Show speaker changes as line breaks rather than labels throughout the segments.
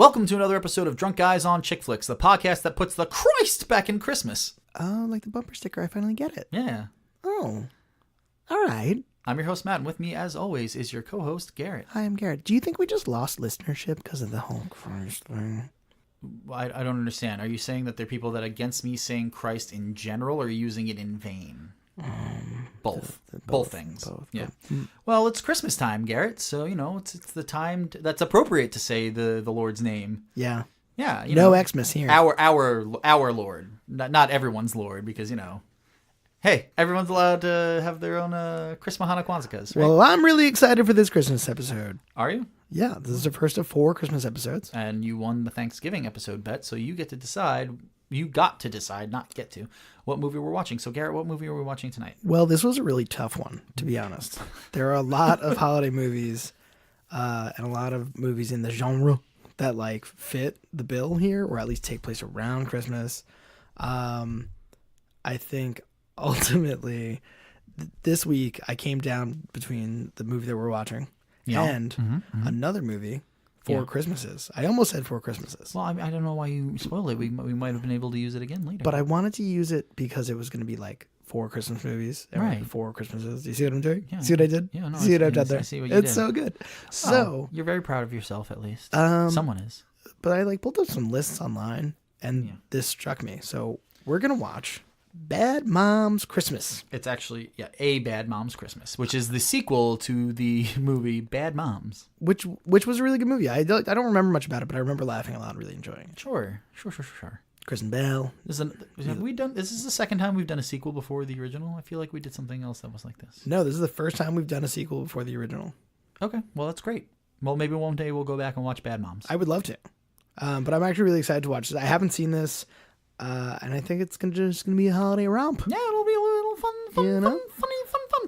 Welcome to another episode of Drunk Guys on Chick Flicks, the podcast that puts the Christ back in Christmas.
Oh, like the bumper sticker. I finally get it.
Yeah.
Oh, all right.
I'm your host, Matt, and with me, as always, is your co-host, Garrett.
Hi, I'm Garrett. Do you think we just lost listenership because of the whole Christ thing?
I don't understand. Are you saying that there are people that are against me saying Christ in general, or are you using it in vain? Both. Both things.
Both.
Yeah. Well, it's Christmas time, Garrett, so, it's the time that's appropriate to say the Lord's name.
Yeah.
Yeah.
No Xmas here.
Our Lord. Not everyone's Lord, because, hey, everyone's allowed to have their own Christmas Hanukkah, right?
Well, I'm really excited for this Christmas episode.
Are you?
Yeah, this is the first of 4 Christmas episodes.
And you won the Thanksgiving episode bet, so you get to decide. You got to decide, not get to, what movie we're watching. So, Garrett, what movie are we watching tonight?
Well, this was a really tough one, to be honest. There are a lot of holiday movies and a lot of movies in the genre that fit the bill here, or at least take place around Christmas. I think ultimately this week I came down between the movie that we're watching and another movie. 4 Christmases. I almost said 4 Christmases.
Well, I don't know why you spoiled it. We might have been able to use it again later.
But I wanted to use it because it was going to be 4 Christmas movies.
Right.
4 Christmases. Do you see what I'm doing?
Yeah.
See what I did?
Yeah, no,
see what I've done there?
I see what you did.
It's so good. So
you're very proud of yourself, at least. Someone is.
But I pulled up some lists online, and this struck me. So we're going to watch Bad Moms Christmas.
It's actually, A Bad Moms Christmas, which is the sequel to the movie Bad Moms.
Which was a really good movie. I don't remember much about it, but I remember laughing a lot and really enjoying it.
Sure.
Kristen Bell.
This is the second time we've done a sequel before the original? I feel like we did something else that was like this.
No, this is the first time we've done a sequel before the original.
Okay, well, that's great. Well, maybe one day we'll go back and watch Bad Moms.
I would love to. But I'm actually really excited to watch this. I haven't seen this, and I think it's just gonna be a holiday romp.
Yeah, it'll be a little fun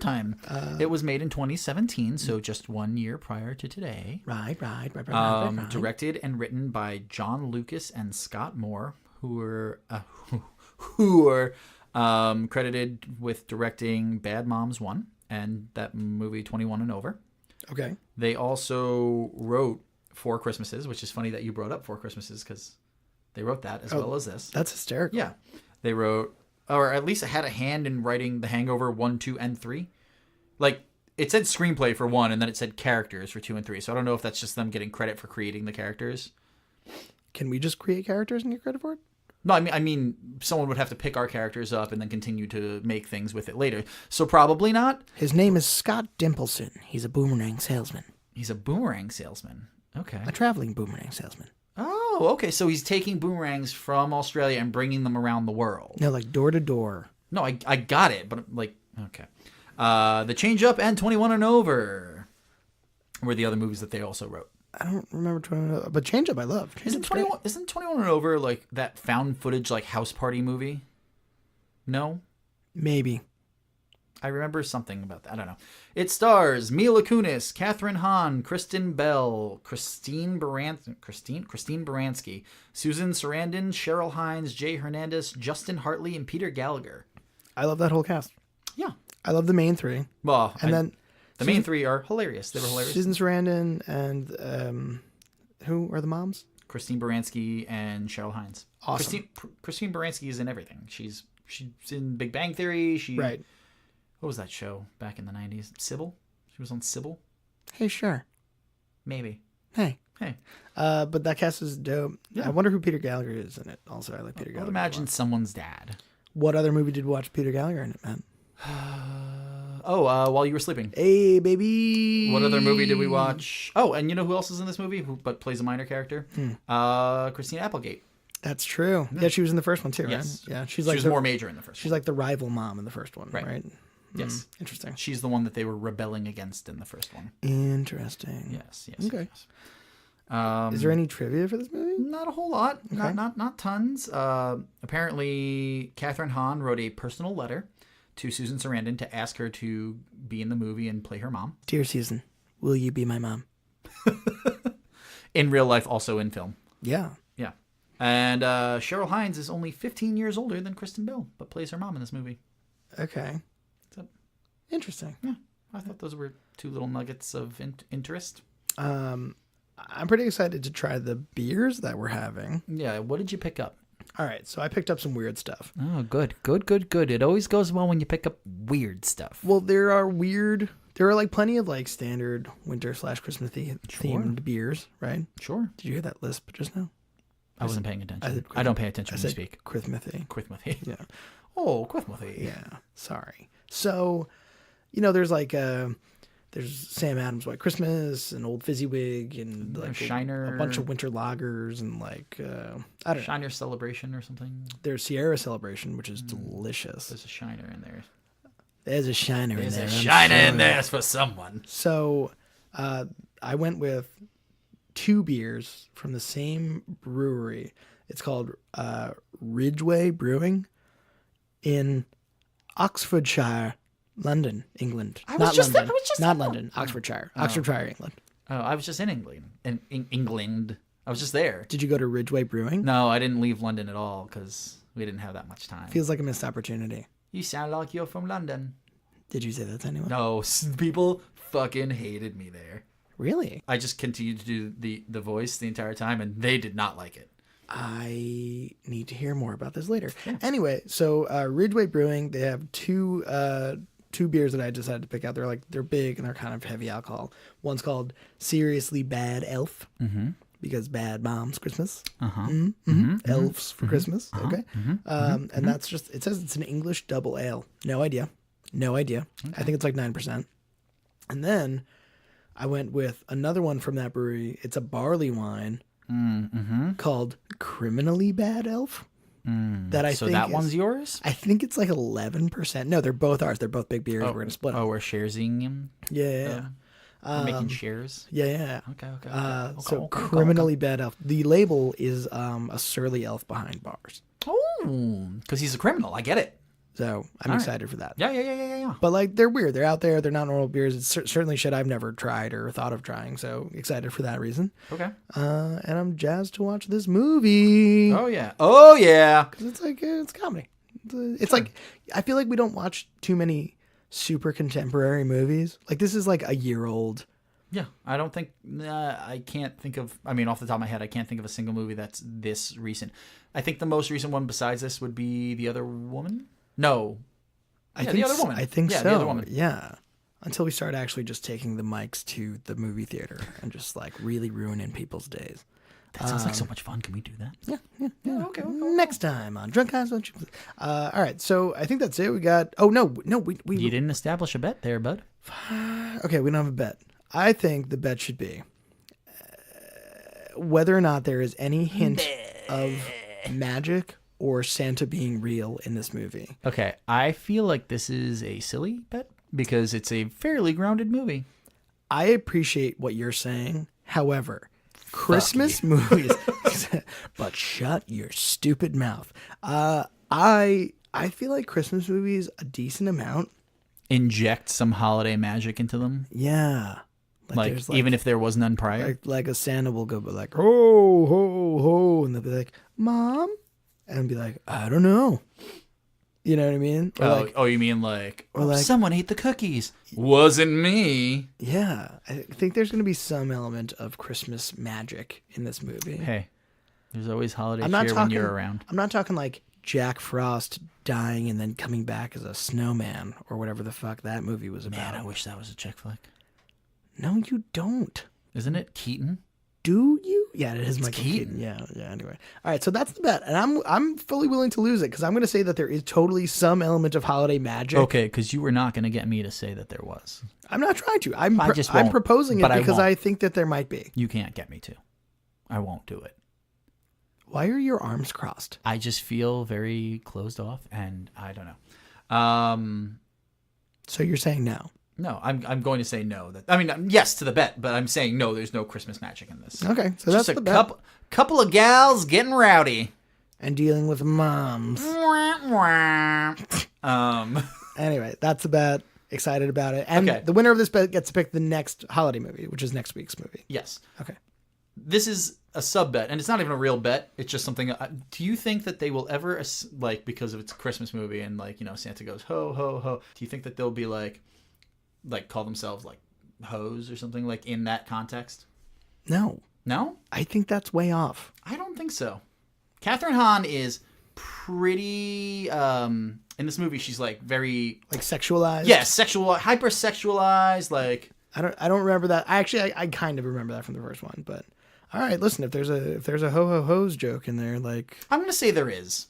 time. It was made in 2017, so just 1 year prior to today.
Right.
Directed and written by John Lucas and Scott Moore, who were credited with directing Bad Moms 1 and that movie 21 and Over.
Okay.
They also wrote 4 Christmases, which is funny that you brought up 4 Christmases because they wrote that as well as this.
That's hysterical.
Yeah. They wrote, or at least had a hand in writing The Hangover 1, 2, and 3. It said screenplay for 1, and then it said characters for 2 and 3. So I don't know if that's just them getting credit for creating the characters.
Can we just create characters and get credit for it?
No, I mean, someone would have to pick our characters up and then continue to make things with it later. So probably not.
His name is Scott Dimpleson. He's a boomerang salesman.
He's a boomerang salesman. Okay.
A traveling boomerang salesman.
Oh, okay. So he's taking boomerangs from Australia and bringing them around the world.
No, door to door.
No, I got it, but okay. The Change Up and 21 and Over were the other movies that they also wrote.
I don't remember 21, but Change Up I love.
Isn't 21 and Over that found footage house party movie? No?
Maybe.
I remember something about that. I don't know. It stars Mila Kunis, Kathryn Hahn, Kristen Bell, Christine Baranski, Susan Sarandon, Cheryl Hines, Jay Hernandez, Justin Hartley, and Peter Gallagher.
I love that whole cast.
Yeah.
I love the main 3.
Well,
then
the main 3 are hilarious. They were hilarious.
Susan Sarandon and who are the moms?
Christine Baranski and Cheryl Hines.
Awesome.
Christine Baranski is in everything. She's in Big Bang Theory.
Right.
What was that show back in the 90s? Sybil? She was on Sybil?
Hey, sure.
Maybe.
Hey.
But
that cast is dope. Yeah. I wonder who Peter Gallagher is in it. Also, I like Peter Gallagher.
I would imagine someone's dad.
What other movie did you watch Peter Gallagher in it, man?
While you were sleeping.
Hey, baby.
What other movie did we watch? Oh, and you know who else is in this movie but plays a minor character? Christina Applegate.
That's true. Yeah, she was in the first one too, right?
Yes.
Yeah,
she was more major in the first one.
She's like the rival mom in the first one, right?
Yes.
Interesting.
She's the one that they were rebelling against in the first one.
Interesting.
Yes.
Okay.
Yes.
Is there any trivia for this movie?
Not a whole lot.
Okay.
Not tons. Apparently, Kathryn Hahn wrote a personal letter to Susan Sarandon to ask her to be in the movie and play her mom.
Dear Susan, will you be my mom?
In real life, also in film.
Yeah.
And Cheryl Hines is only 15 years older than Kristen Bell, but plays her mom in this movie.
Okay.
So,
interesting.
Yeah. I thought those were 2 little nuggets of interest.
I'm pretty excited to try the beers that we're having.
Yeah, what did you pick up?
All right, so I picked up some weird stuff.
Oh, good. It always goes well when you pick up weird stuff.
Well, there are like plenty of like standard winter/Christmas themed beers, right?
Sure.
Did you hear that lisp just now?
I wasn't paying attention. I don't pay attention when you speak.
Christmathy.
Christmathy.
Yeah.
Oh, Christmathy.
Yeah. Sorry. So, there's like there's Sam Adams White Christmas and Old Fizzy-Wig and like
Shiner,
a bunch of winter lagers and like I don't know.
Shiner Celebration or something.
There's Sierra Celebration, which is delicious.
There's a Shiner in there.
There's a Shiner in there.
There's a Shiner in there for someone.
So, I went with 2 beers from the same brewery. It's called Ridgeway Brewing in Oxfordshire, London, England. Not London, Oxfordshire. Oxfordshire, England.
Oh, I was just in England. In England. I was just there.
Did you go to Ridgeway Brewing?
No, I didn't leave London at all because we didn't have that much time.
Feels like a missed opportunity.
You sound like you're from London.
Did you say that to anyone?
No, people fucking hated me there.
Really?
I just continued to do the voice the entire time, and they did not like it.
I need to hear more about this later. Yeah. Anyway, so Ridgeway Brewing, they have two beers that I decided to pick out. They're big and they're kind of heavy alcohol. One's called Seriously Bad Elf, because bad mom's Christmas. Elves for Christmas. Okay. And that's just, it says it's an English double ale. No idea. Okay. I think it's like 9%. And then I went with another one from that brewery. It's a barley wine called Criminally Bad Elf. So that one's yours? I think it's like 11%. No, they're both ours. They're both big beers. We're going to split them.
Oh, we're sharing them?
Yeah.
We're making shares?
Yeah.
Okay.
So Criminally Bad Elf. The label is a surly elf behind bars.
Oh, because he's a criminal. I get it.
So I'm excited for that.
Yeah.
But like, they're weird. They're out there. They're not normal beers. It's certainly shit I've never tried or thought of trying. So excited for that reason.
Okay.
And I'm jazzed to watch this movie.
Oh yeah.
Because it's like, it's comedy. It's like, I feel like we don't watch too many super contemporary movies. Like, this is like a year old.
Yeah. I don't think, I can't think of, off the top of my head, I can't think of a single movie that's this recent. I think the most recent one besides this would be The Other Woman. No. The Other Woman.
I think so.
The Other Woman.
Yeah. Until we start actually just taking the mics to the movie theater and just like really ruining people's days.
That sounds like so much fun. Can we do that?
Yeah. Okay. Next time on Drunk Guys Don't You. All right. So I think that's it. We got. Oh no. We.
You didn't establish a bet there, bud.
Okay. We don't have a bet. I think the bet should be whether or not there is any hint of magic or Santa being real in this movie.
Okay, I feel like this is a silly bet because it's a fairly grounded movie.
I appreciate what you're saying. However, Christmas movies, but shut your stupid mouth. I feel like Christmas movies a decent amount
inject some holiday magic into them.
Yeah.
Like even if there was none prior.
Like a Santa will go like, ho, ho, ho, and they'll be like, Mom? And be like, I don't know. You know what I mean? Or
you mean like, someone ate the cookies. Wasn't me.
Yeah. I think there's going to be some element of Christmas magic in this movie.
Hey, there's always holiday cheer when you're around.
I'm not talking like Jack Frost dying and then coming back as a snowman or whatever the fuck that movie was about.
Man, I wish that was a chick flick.
No, you don't.
Isn't it Keaton?
Do you? Yeah, it is Michael
Keaton.
Yeah. Anyway, all right. So that's the bet, and I'm fully willing to lose it because I'm going to say that there is totally some element of holiday magic.
Okay, because you were not going to get me to say that there was.
I'm not trying to. I'm proposing it because I think that there might be.
You can't get me to. I won't do it.
Why are your arms crossed?
I just feel very closed off, and I don't know.
So you're saying no?
No, I'm going to say no. Yes to the bet, but I'm saying no. There's no Christmas magic in this.
Okay, so that's the bet.
Couple of gals getting rowdy
and dealing with moms. Anyway, that's the bet. Excited about it, and the winner of this bet gets to pick the next holiday movie, which is next week's movie.
Yes.
Okay.
This is a sub bet, and it's not even a real bet. It's just something. Do you think that they will ever because of it's a Christmas movie and Santa goes ho ho ho? Do you think that they'll be like call themselves like hoes or something like in that context?
No.
No?
I think that's way off.
I don't think so. Catherine Hahn is pretty... in this movie, she's like very...
Like sexualized?
Yeah, hyper-sexualized, like...
I don't remember that. I kind of remember that from the first one, but... All right, listen, if there's a ho-ho-ho's joke in there, like...
I'm going to say there is.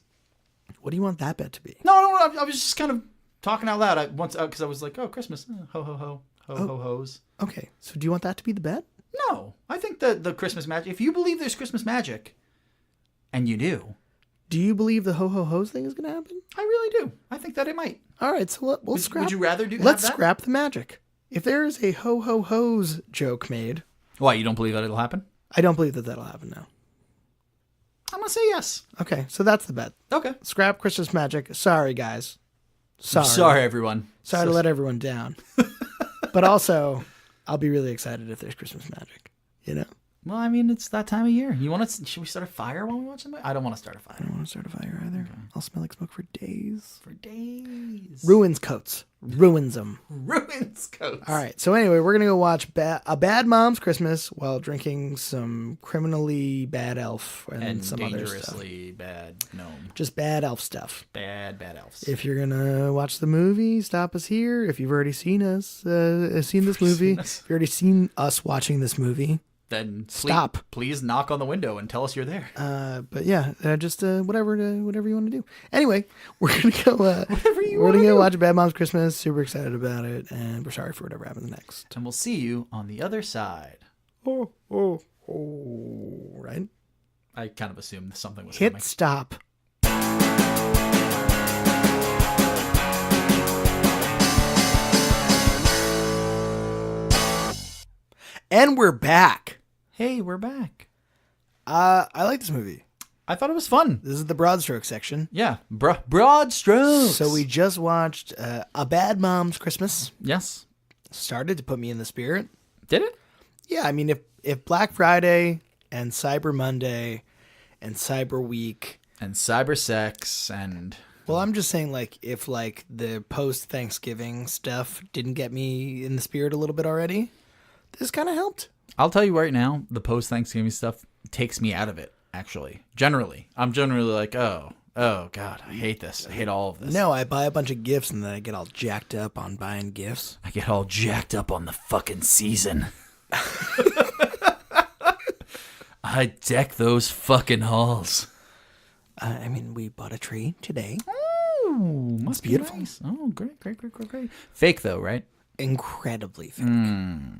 What do you want that bet to be?
No, I was just kind of talking out loud because I was like, oh, Christmas, ho-ho-ho's.
Okay, so do you want that to be the bet?
No, I think the Christmas magic, if you believe there's Christmas magic, and you do...
Do you believe the ho-ho-ho's thing is going to happen?
I really do. I think that it might.
All right, so we'll scrap...
Would you rather do
Let's
have that?
scrap the magic. If there is a ho-ho-ho's joke made...
Why, you don't believe that it'll happen?
I don't believe that that'll happen now.
I'm going to say yes.
Okay, so that's the bet.
Okay.
Scrap Christmas magic. Sorry, guys.
Sorry, everyone.
Sorry to let everyone down. But also, I'll be really excited if there's Christmas magic, you know?
Well, I mean, it's that time of year. Should we start a fire while we watch the movie? I don't want to start a fire.
I don't want to start a fire either. Okay. I'll smell like smoke for days.
For days.
Ruins coats. Ruins them.
Ruins coats.
All right. So anyway, we're going to go watch A Bad Mom's Christmas while drinking some criminally bad elf and some other stuff.
Dangerously bad gnome.
Just bad elf stuff.
Bad elves.
If you're going to watch the movie, stop us here. If you've already seen us, seen this movie, if you've already seen us watching this movie,
then
stop.
Please knock on the window and tell us you're there.
But yeah, just whatever you want to do. Anyway, we're gonna go.
We're gonna
go watch Bad Moms Christmas. Super excited about it, and we're sorry for whatever happens next.
And we'll see you on the other side.
Oh, right.
I kind of assumed something was
Hit
coming.
stop. And we're back.
Hey, we're back.
I like this movie.
I thought it was fun.
This is the broad stroke section.
Yeah, broad strokes.
So we just watched A Bad Mom's Christmas.
Yes.
Started to put me in the spirit.
Did it?
Yeah, I mean, if Black Friday and Cyber Monday and Cyber Week
and cyber sex and...
Well, I'm just saying, like, if, like, the post-Thanksgiving stuff didn't get me in the spirit a little bit already, this kind of helped.
I'll tell you right now, the post-Thanksgiving stuff takes me out of it, actually. Generally. I'm generally like, oh, God, I hate this. I hate all of this.
No, I buy a bunch of gifts and then I get all jacked up on buying gifts.
I get all jacked up on the fucking season. I deck those fucking halls.
I mean, we bought a tree today.
Oh, must be beautiful. Nice. Oh, great. Fake, though, right?
Incredibly fake.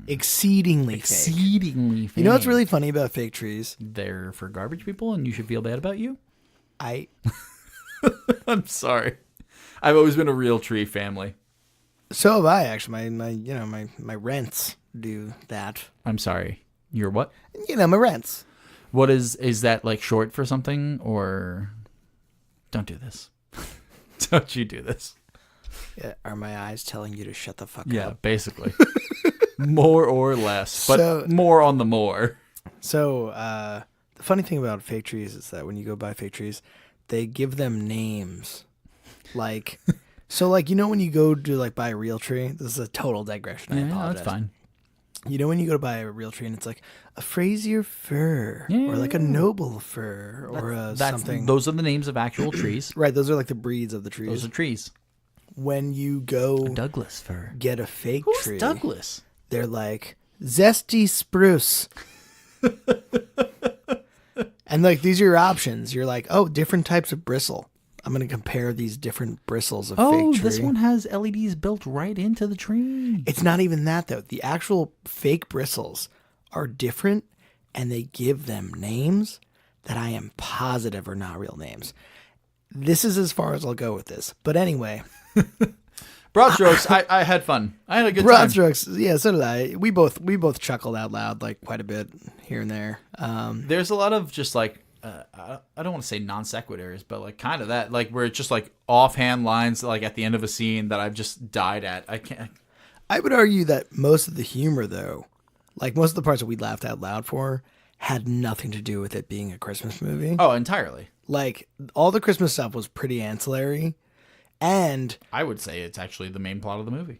Exceedingly fake.
You
know what's really funny about fake trees?
They're for garbage people and you should feel bad about you? I'm sorry. I've always been a real tree family.
So have I, actually. My rents do that.
I'm sorry. Your what?
My rents.
What is that like short for something or don't do this? Don't you do this?
Yeah, are my eyes telling you to shut the fuck up?
Yeah, basically. More or less, but more on the more.
So the funny thing about fake trees is that when you go buy fake trees, they give them names. Like, so like, when you go to like buy a real tree, this is a total digression. I apologize.
That's fine.
When you go to buy a real tree and it's like a Fraser fir or like a noble fir or something.
Those are the names of actual trees.
Right. Those are like the breeds of the trees.
Those are trees.
When you go
Douglas fir.
Get a fake tree.
Who's Douglas?
They're like zesty spruce. And like, these are your options. You're like, oh, different types of bristle. I'm going to compare these different bristles of fake tree.
Oh, this one has LEDs built right into the tree.
It's not even that, though. The actual fake bristles are different, and they give them names that I am positive are not real names. This is as far as I'll go with this. But anyway.
Broad strokes, I had fun. I had a good time.
Broad strokes, yeah, so did I. We both chuckled out loud like quite a bit here and there.
There's a lot of just like, I don't want to say non sequiturs, but like kind of that, like where it's just like offhand lines like at the end of a scene that I've just died at. I can't.
I would argue that most of the humor, though, like most of the parts that we laughed out loud for, had nothing to do with it being a Christmas movie.
Oh, entirely.
Like all the Christmas stuff was pretty ancillary, and
I would say it's actually the main plot of the movie.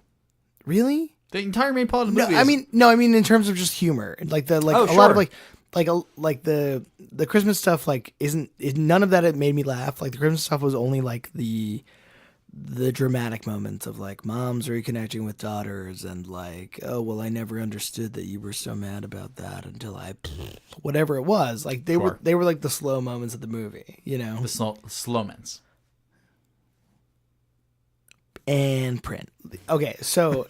Really?
The entire main plot of the
No,
movie.
I mean in terms of just humor, like a lot of like the Christmas stuff none of that it made me laugh. Like the Christmas stuff was only like the dramatic moments of like moms reconnecting with daughters and like, oh well, I never understood that you were so mad about that until I whatever it was. Like they were like the slow moments of the movie, you know,
the slow moments.
And print. Okay, so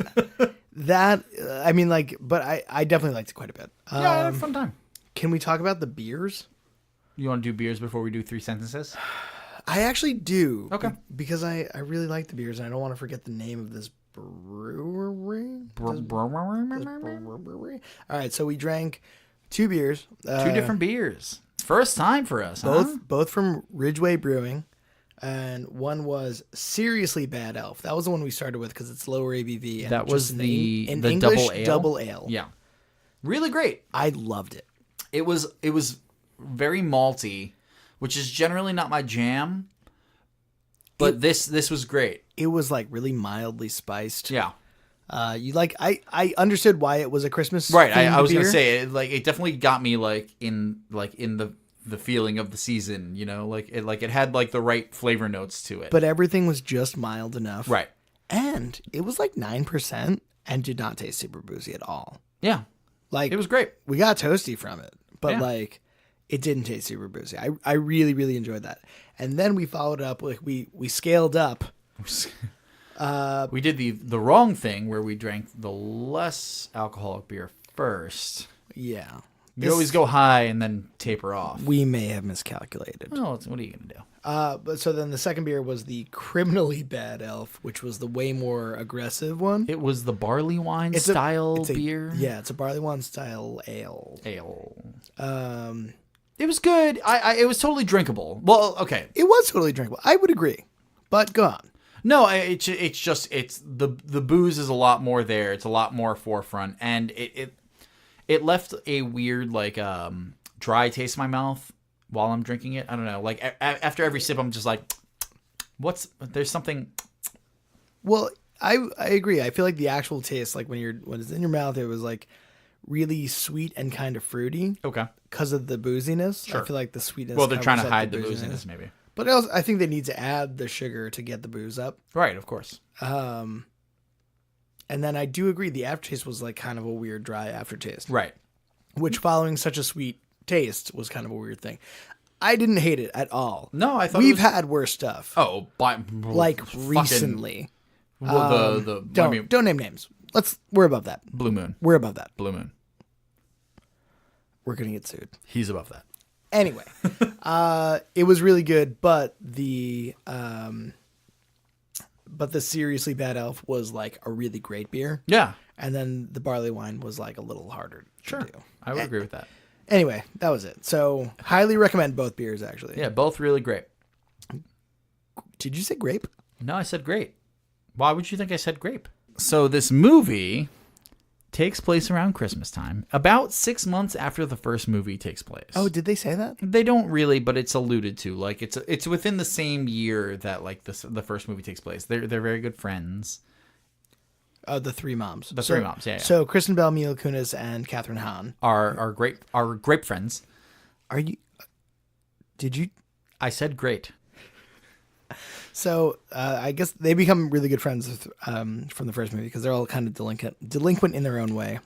that I mean like, but I definitely liked it quite a bit.
Yeah, I had a fun time.
Can we talk about the beers?
You want to do beers before we do 3 sentences?
I actually do.
Okay.
Because I really like the beers and I don't want to forget the name of this brewery. All right, so we drank 2 beers.
2 different beers. First time for us, huh?
Both from Ridgeway Brewing. And one was Seriously Bad Elf. That was the one we started with because it's lower ABV. And
that was the
English double ale.
Yeah. Really great.
I loved it.
It was very malty, which is generally not my jam. But this was great.
It was like really mildly spiced.
Yeah.
I understood why it was a Christmas
right. I was
beer.
gonna say it definitely got me in the feeling of the season, you know, it had like the right flavor notes to it.
But everything was just mild enough.
Right.
And it was like 9% and did not taste super boozy at all.
Yeah.
Like
it was great.
We got toasty from it, but
yeah.
like it didn't taste super boozy. I really, really enjoyed that. And then we followed up like we scaled up.
We did the wrong thing where we drank the less alcoholic beer first.
Yeah.
You always go high and then taper off.
We may have miscalculated.
Oh, what are you going to do?
But so then the second beer was the Criminally Bad Elf, which was the way more aggressive one.
It was the barley wine style beer.
Yeah, it's a barley wine style ale.
It was good. It was totally drinkable. Well, okay.
It was totally drinkable. I would agree. But go on.
No, it's the booze is a lot more there. It's a lot more forefront, and it left a weird like dry taste in my mouth while I'm drinking it. I don't know. Like after every sip, I'm just like, there's something.
Well, I agree. I feel like the actual taste, like when it's in your mouth, it was like really sweet and kind of fruity.
Okay.
Because of the booziness.
Sure.
I feel like the sweetness.
Well, they're trying to hide the booziness, maybe.
But also, I think they need to add the sugar to get the booze up.
Right, of course.
And then I do agree the aftertaste was like kind of a weird dry aftertaste.
Right.
Which following such a sweet taste was kind of a weird thing. I didn't hate it at all.
No, I thought
we've had worse stuff.
Oh,
recently.
Well,
don't name names. We're above that.
Blue Moon.
We're above that.
Blue Moon.
We're gonna get sued.
He's above that.
Anyway, it was really good, but the Seriously Bad Elf was like a really great beer.
Yeah.
And then the barley wine was like a little harder to do.
I would agree with that.
Anyway, that was it. So highly recommend both beers, actually.
Yeah, both really great.
Did you say grape?
No, I said great. Why would you think I said grape? So this movie takes place around Christmas time, about 6 months after the first movie takes place.
Oh, did they say that?
They don't really, but it's alluded to. Like it's within the same year that like the first movie takes place. They're very good friends.
The three moms.
Three moms. Yeah.
So Kristen Bell, Mila Kunis, and Kathryn Hahn
are great friends.
Are you? Did you?
I said great.
So I guess they become really good friends from the first movie because they're all kind of delinquent in their own way.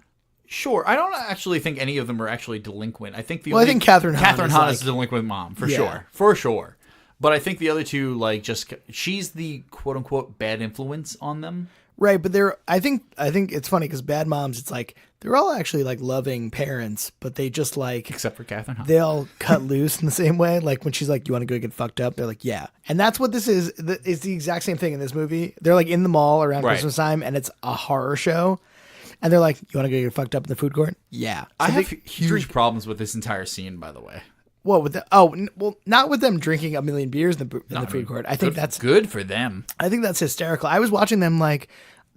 Sure, I don't actually think any of them are actually delinquent. I think
I think Kathryn Hahn
is a delinquent mom for sure. But I think the other two she's the quote unquote bad influence on them.
Right, but I think it's funny because bad moms, it's like they're all actually like loving parents, but they just like
except for Kathryn Hahn.
They all cut loose in the same way. Like when she's like, "You want to go get fucked up?" They're like, "Yeah," and that's what this is. It's the exact same thing in this movie. They're like in the mall around Christmas time, and it's a horror show, and they're like, "You want to go get fucked up in the food court?" Yeah, so
I have huge problems with this entire scene, by the way.
What with not with them drinking a million beers in the food court. I think that's
good for them.
I think that's hysterical. I was watching them like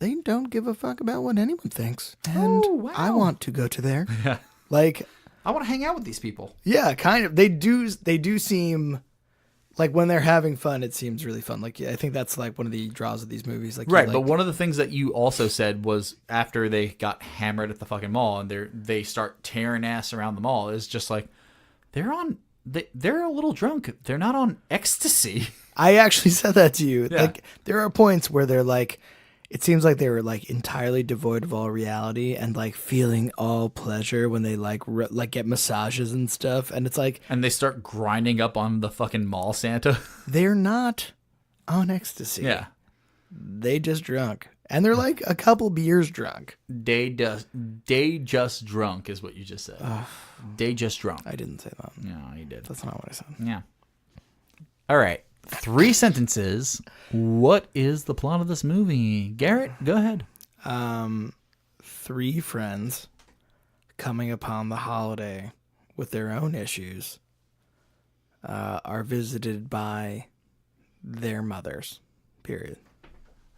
they don't give a fuck about what anyone thinks, and I want to go to there.
Yeah.
Like
I want to hang out with these people.
Yeah, kind of. They do seem Like when they're having fun, it seems really fun. Like I think that's like one of the draws of these movies. Like
right, but one of the things that you also said was after they got hammered at the fucking mall and they start tearing ass around the mall is just like they're a little drunk. They're not on ecstasy.
I actually said that to you.
Yeah.
Like there are points where they're like, it seems like they were like entirely devoid of all reality and like feeling all pleasure when they like get massages and stuff. And it's like,
And they start grinding up on the fucking mall Santa.
they're not on ecstasy.
Yeah.
They just drunk. And they're like a couple beers drunk.
They just drunk is what you just said. They just drunk.
I didn't say that.
No, you did.
That's not what I said.
Yeah. All right. 3 sentences. What is the plot of this movie? Garrett, go ahead.
3 friends coming upon the holiday with their own issues are visited by their mothers. Period.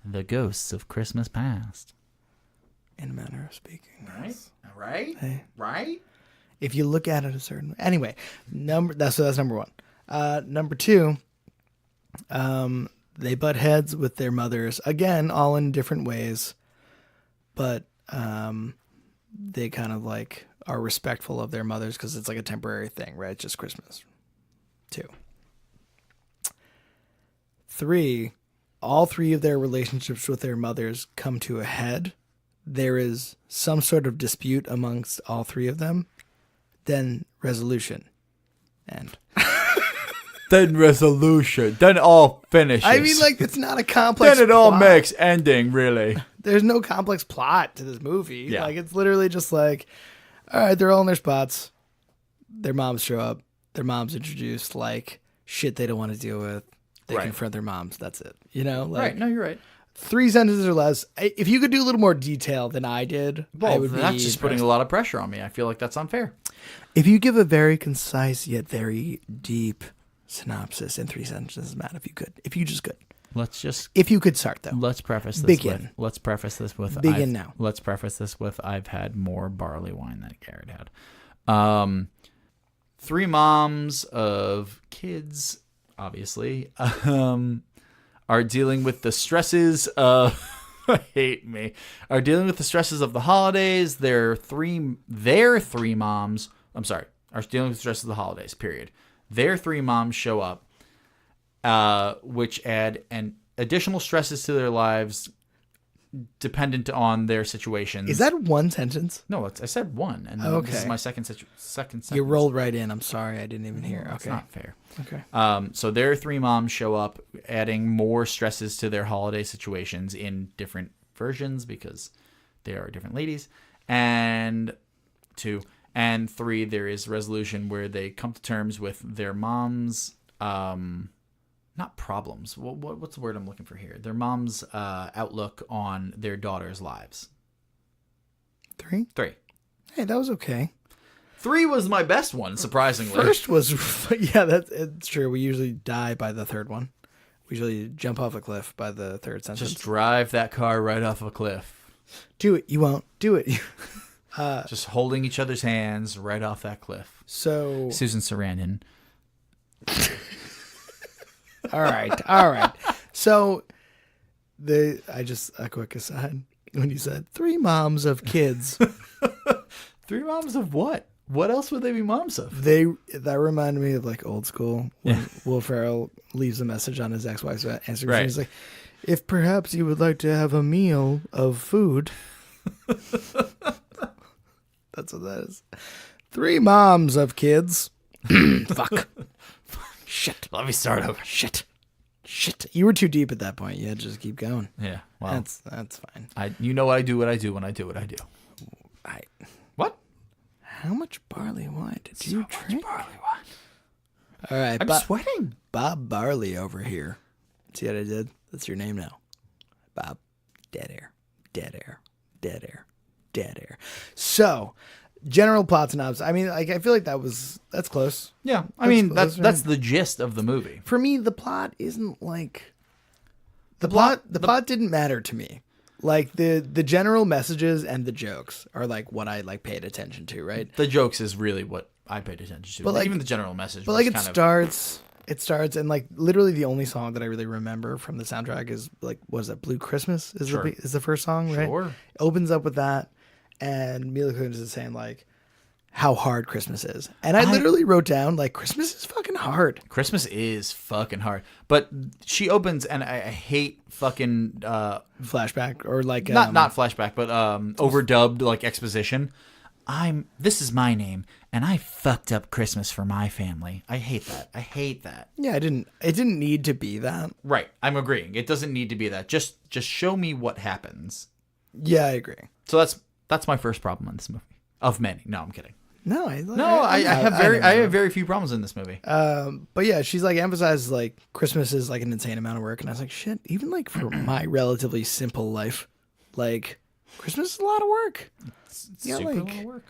The ghosts of Christmas past.
In a manner of speaking.
Right? Right?
Hey.
Right?
If you look at it a certain way. Anyway, that's number 1. Number 2, they butt heads with their mothers. Again, all in different ways. But they kind of like are respectful of their mothers because it's like a temporary thing, right? It's just Christmas. 2. 3, all 3 of their relationships with their mothers come to a head. There is some sort of dispute amongst all 3 of them. Then resolution. End.
Then resolution. Then all finishes.
I mean, like, it's not a complex
Then it all
plot.
makes ending, really.
There's no complex plot to this movie.
Yeah.
Like, it's literally just like, all right, they're all in their spots. Their moms show up. Their moms introduced, like, shit they don't want to deal with. They
Right.
confront their moms. That's it. You know? Like,
Right. No, you're right.
3 sentences or less. If you could do a little more detail than I did, I
Well,
would be
that's just putting
impressed.
a lot of pressure on me. I feel like that's unfair.
If you give a very concise yet very deep synopsis in 3 sentences, Matt, if you could. If you just could. If you could start, though.
Let's preface this
Begin.
Let's preface this with
Begin
Let's preface this with I've had more barley wine than Garrett had. 3 moms of kids, obviously, are dealing with the stresses of are dealing with the stresses of the holidays. Their three moms, are dealing with the stresses of the holidays, period. Their 3 moms show up, which add an additional stresses to their lives dependent on their situations.
Is that 1 sentence?
No, I said 1, and then this is my second sentence.
You rolled right in. I'm sorry. I didn't even hear.
That's
Okay.
not fair.
Okay.
So their 3 moms show up, adding more stresses to their holiday situations in different versions because they are different ladies. And 2 and 3, there is resolution where they come to terms with their mom's, not problems. What's the word I'm looking for here? Their mom's outlook on their daughter's lives.
3?
3.
Hey, that was okay.
3 was my best one, surprisingly.
First was, yeah, it's true. We usually die by the 3rd one. We usually jump off a cliff by the 3rd sentence.
Just drive that car right off a cliff.
Do it. You won't. Do it.
Just holding each other's hands right off that cliff.
So,
Susan Sarandon.
all right. So, a quick aside. When you said 3 moms of kids,
3 moms of what? What else would they be moms of?
that reminded me of like old school when Will Ferrell leaves a message on his ex-wife's answer machine. He's like, if perhaps you would like to have a meal of food. That's what that is. 3 moms of kids. Fuck. Shit.
Let me start over.
Shit. You were too deep at that point. You had to just keep going.
Yeah. Well,
that's fine.
You know I do what I do when I do what I do. What?
How much barley wine did you drink?
Much barley wine.
All right.
I'm sweating.
Bob Barley over here. See what I did? That's your name now. Bob. Dead air. Dead air. Dead air. Dead air. So, general plot synopsis. I mean, like, I feel like that's close.
Yeah. I mean,
That's
that's the gist of the movie.
For me, the plot isn't like the plot didn't matter to me. Like the general messages and the jokes are like what I like paid attention to, right?
The jokes is really what I paid attention to.
But like,
even the general message.
But
was
like it
kind of,
starts It starts, and like literally the only song that I really remember from the soundtrack is like, what is that? Blue Christmas is
Sure.
is the first song, right?
Sure.
It opens up with that, and Mila Kunis is saying like how hard Christmas is, and I literally wrote down like Christmas is fucking hard.
Christmas is fucking hard, but she opens, and I hate fucking
Flashback or like
not flashback, but overdubbed like exposition. This is my name, and I fucked up Christmas for my family. I hate that.
Yeah, it didn't need to be that.
Right. I'm agreeing. It doesn't need to be that. Just show me what happens.
Yeah, I agree.
So that's my first problem in this movie. Of many. No, I'm kidding.
No,
I have very few problems in this movie.
But yeah, she's like emphasizes like Christmas is like an insane amount of work, and I was like, shit, even like for my relatively simple life, like Christmas is a lot of work.
It's super a lot of work.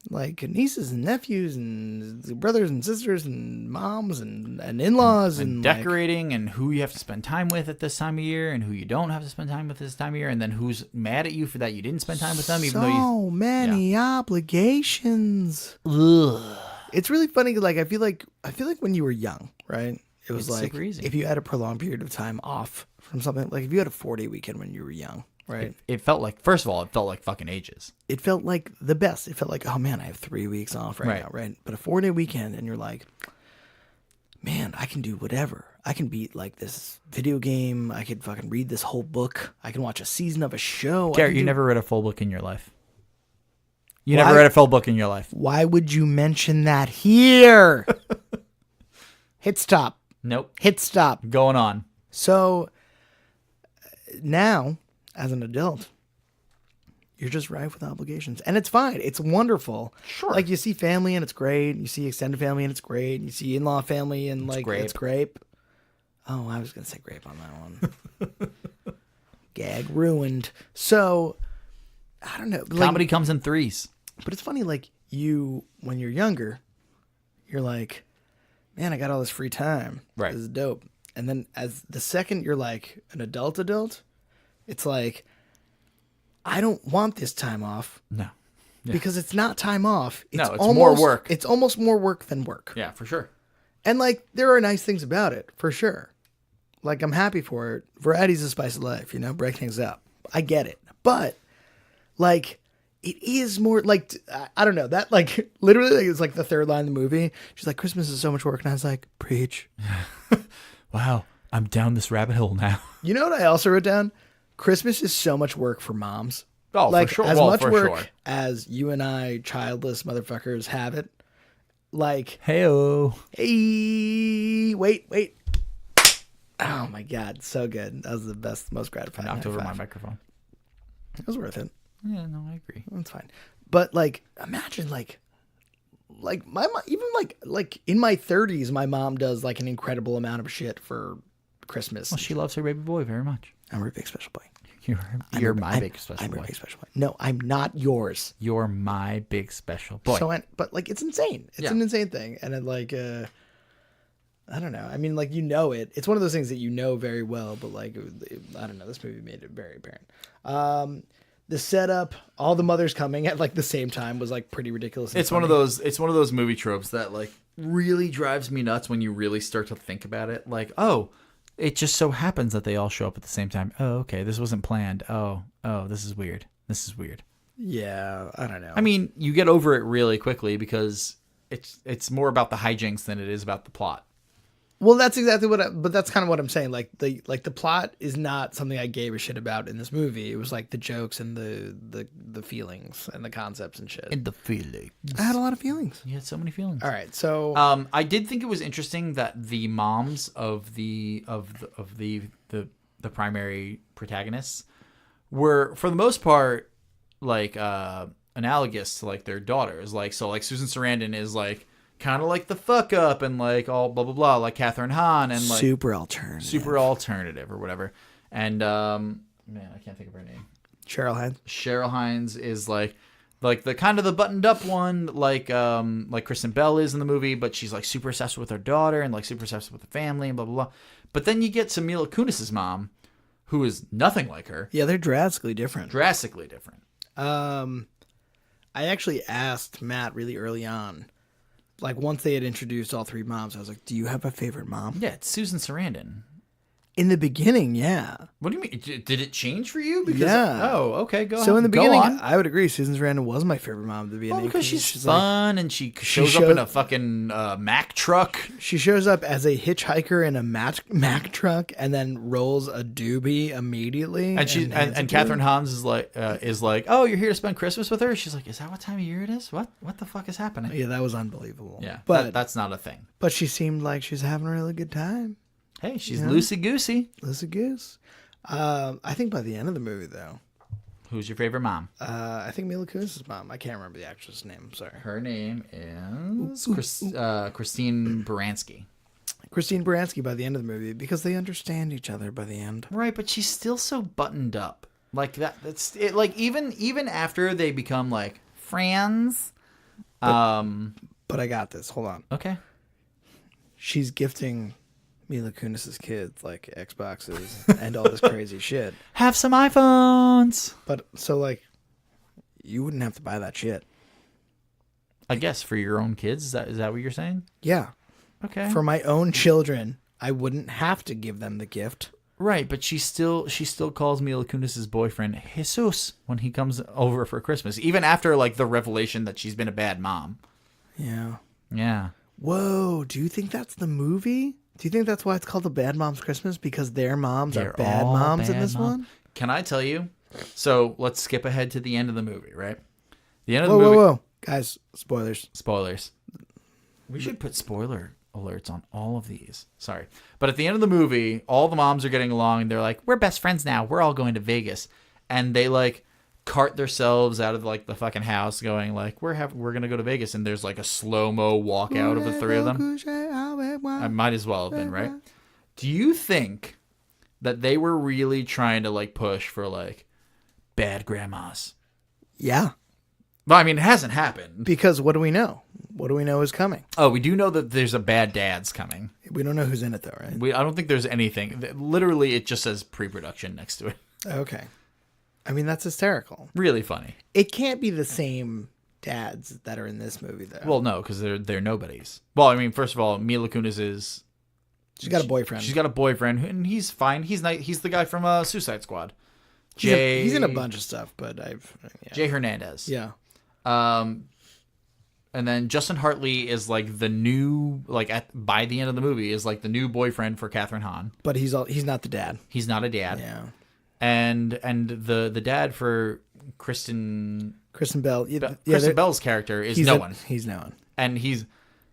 Like nieces and nephews and brothers and sisters and moms and in-laws and
decorating, and who you have to spend time with at this time of year and who you don't have to spend time with this time of year, and then who's mad at you for that you didn't spend time with them, even though you
many obligations.
Ugh.
It's really funny. Like I feel like when you were young, right? It was like
super easy.
If you had a prolonged period of time off from something, like if you had a 4-day weekend when you were young. Right.
It felt like, first of all, it felt like fucking ages.
It felt like the best. It felt like, oh man, I have 3 weeks off right now, right? But a 4-day weekend, and you're like, man, I can do whatever. I can beat like this video game. I could fucking read this whole book. I can watch a season of a show.
Garrett, you never read a full book in your life. You never read a full book in your life.
Why would you mention that here? Hit stop.
Nope.
Hit stop.
Going on.
So now, as an adult, you're just rife with obligations, and it's fine. It's wonderful.
Sure.
Like you see family and it's great. You see extended family and it's great. And you see in-law family and it's grape. Oh, I was gonna say grape on that one. Gag ruined. So I don't know.
Comedy comes in threes.
But it's funny, like when you're younger, you're like, man, I got all this free time.
Right.
This is dope. And then as the second you're like an adult, it's like, I don't want this time off.
No. Yeah.
Because it's not time off.
It's more work.
It's almost more work than work.
Yeah, for sure.
And like, there are nice things about it, for sure. Like, I'm happy for it. Variety's the spice of life, break things up. I get it. But, like, it is more like, I don't know, that like, literally like, it's like the third line of the movie. She's like, Christmas is so much work. And I was like, preach.
Wow. I'm down this rabbit hole now.
You know what I also wrote down? Christmas is so much work for moms.
Oh,
like,
for sure.
As much work as you and I, childless motherfuckers, have it. Like,
hey-o.
Hey, wait. Oh my God, so good. That was the best, most gratifying.
Knocked over my microphone.
It was worth it.
Yeah, no, I agree.
That's fine. But like, imagine like my mom, even like in my 30s, my mom does like an incredible amount of shit for Christmas.
Well, she loves her baby boy very much.
I'm her big special boy.
You're my big special boy.
I'm her big special boy. No, I'm not yours.
You're my big special boy.
So, but like, it's insane. It's an insane thing, and it like, I don't know. I mean, like, it. It's one of those things that you know very well, but like, I don't know. This movie made it very apparent. The setup, all the mothers coming at like the same time was like pretty ridiculous.
It's one of those movie tropes that like really drives me nuts when you really start to think about it. Like, oh, it just so happens that they all show up at the same time. Oh, okay, this wasn't planned. Oh, this is weird.
Yeah, I don't know.
I mean, you get over it really quickly because it's more about the hijinks than it is about the plot.
Well, that's exactly but that's kind of what I'm saying. Like the plot is not something I gave a shit about in this movie. It was like the jokes and the feelings and the concepts and shit.
And the feelings.
I had a lot of feelings.
You had so many feelings.
All right, so
I did think it was interesting that the moms of the primary protagonists were, for the most part, like analogous to like their daughters. Like, so like Susan Sarandon is like kind of like the fuck up and like all blah blah blah, like Catherine Hahn, and like
super alternative
or whatever. And man, I can't think of her name.
Cheryl
Hines is like the kind of the buttoned up one, like Kristen Bell is in the movie, but she's like super obsessed with her daughter and like super obsessed with the family and blah blah blah. But then you get to Mila Kunis's mom, who is nothing like her.
Yeah, they're drastically different.
I
I actually asked Matt really early on, like once they had introduced all three moms, I was like, do you have a favorite mom?
Yeah, it's Susan Sarandon.
In the beginning, yeah.
What do you mean? Did it change for you? Because,
Yeah.
Oh, okay. Go
So
on.
in the
Go
beginning,
on.
I would agree. Susan Sarandon was my favorite mom to be
Well,
in
because she's
like,
fun and she shows up in a fucking Mack truck.
she shows up as a hitchhiker in a Mack truck and then rolls a doobie immediately.
And she and Catherine Hans is like, oh, you're here to spend Christmas with her? She's like, is that what time of year it is? What the fuck is happening?
Yeah, that was unbelievable.
Yeah,
but
that's not a thing.
But she seemed like she's having a really good time.
Hey, she's loosey-goosey.
Loosey goose. I think by the end of the movie, though.
Who's your favorite mom?
I think Mila Kunis's mom. I can't remember the actress' name. I'm sorry.
Her name is Christine Baranski.
Christine Baranski by the end of the movie, because they understand each other by the end.
Right, but she's still so buttoned up. Like that's it. Like even after they become like friends.
But I got this. Hold on.
Okay.
She's gifting Mila Kunis's kids like Xboxes and all this crazy shit.
Have some iPhones.
But so like, you wouldn't have to buy that shit.
I guess for your own kids. Is that what you're saying?
Yeah.
Okay.
For my own children, I wouldn't have to give them the gift.
Right, but she still calls Mila Kunis's boyfriend Jesus when he comes over for Christmas, even after like the revelation that she's been a bad mom.
Yeah.
Yeah.
Whoa, do you think that's the movie? Do you think that's why it's called The Bad Moms Christmas? Because their moms are bad moms in this one?
Can I tell you? So let's skip ahead to the end of the movie, right? The end of the
Whoa,
movie.
whoa, whoa. Guys, spoilers.
Spoilers. We should put spoiler alerts on all of these. Sorry. But at the end of the movie, all the moms are getting along and they're like, we're best friends now. We're all going to Vegas. And they like cart themselves out of like the fucking house going like, we're going to go to Vegas. And there's like a slow-mo walk out of the three of them. I might as well have been, right? Do you think that they were really trying to like push for like bad grandmas?
Yeah.
Well, I mean, it hasn't happened.
Because what do we know? What do we know is coming?
Oh, we do know that there's a bad dad's coming.
We don't know who's in it, though, right?
I don't think there's anything. Literally, it just says pre-production next to it.
Okay. I mean, that's hysterical.
Really funny.
It can't be the same dads that are in this movie, though.
Well, no, because they're nobodies. Well, I mean, first of all, Mila Kunis is...
She's got a boyfriend.
She's got a boyfriend, and he's fine. He's nice. He's the guy from Suicide Squad.
He's in a bunch of stuff, but
Jay Hernandez.
Yeah.
And then Justin Hartley is like the new, like by the end of the movie, is like the new boyfriend for Catherine Hahn.
But he's not the dad.
He's not a dad.
Yeah.
And the dad for Kristen
Bell.
Kristen Bell's character is no one.
He's no one.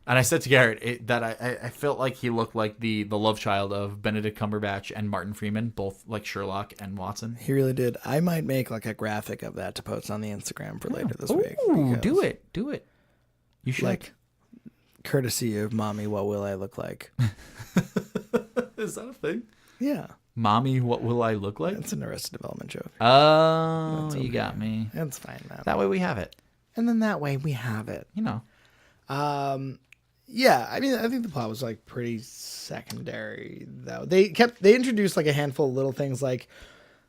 And I said to Garrett that I felt like he looked like the love child of Benedict Cumberbatch and Martin Freeman, both like Sherlock and Watson.
He really did. I might make like a graphic of that to post on the Instagram for later this week.
Ooh, do it. You should.
Like, courtesy of Mommy, what will I look like?
Is that a thing?
Yeah.
Mommy, what will I look like?
It's an Arrested Development joke.
Oh, you got me.
That's fine, man.
That way we have it.
And then that way we have it.
You know.
Yeah, I mean, I think the plot was like pretty secondary though. They introduced like a handful of little things like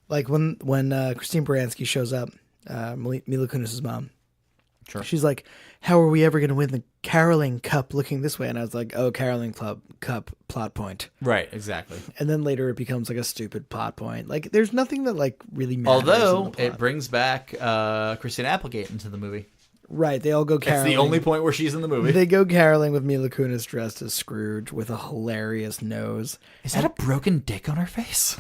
when Christine Baranski shows up, Mila Kunis's mom.
Sure.
She's like, how are we ever going to win the Caroling Cup looking this way? And I was like, oh, Caroling Cup plot point.
Right, exactly.
And then later it becomes like a stupid plot point. Like there's nothing that like really matters.
Although it brings back Christina Applegate into the movie.
Right, they all go caroling.
It's the only point where she's in the movie.
They go caroling with Mila Kunis dressed as Scrooge with a hilarious nose.
Is that a broken dick on her face?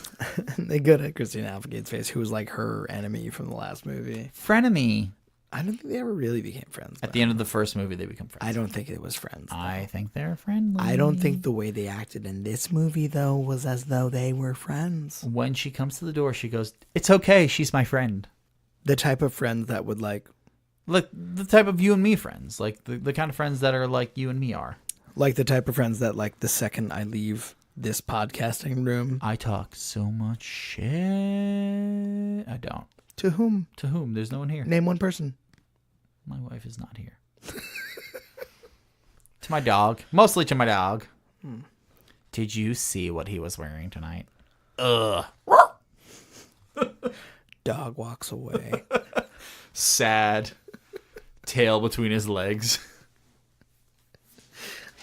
They go to Christina Applegate's face, who was like her enemy from the last movie.
Frenemy.
I don't think they ever really became friends.
At the end of the first movie, they become friends.
I don't think it was friends. Though.
I think they're friendly.
I don't think the way they acted in this movie, though, was as though they were friends.
When she comes to the door, she goes, "It's okay, she's my friend."
The type of friends that would like
the type of you and me friends. Like the kind of friends that are like you and me are.
Like the type of friends that like the second I leave this podcasting room.
I talk so much shit. I don't.
To whom?
To whom? There's no one here.
Name one person.
My wife is not here. To my dog. Mostly to my dog. Did you see what he was wearing tonight? Ugh.
Dog walks away.
Sad. Tail between his legs.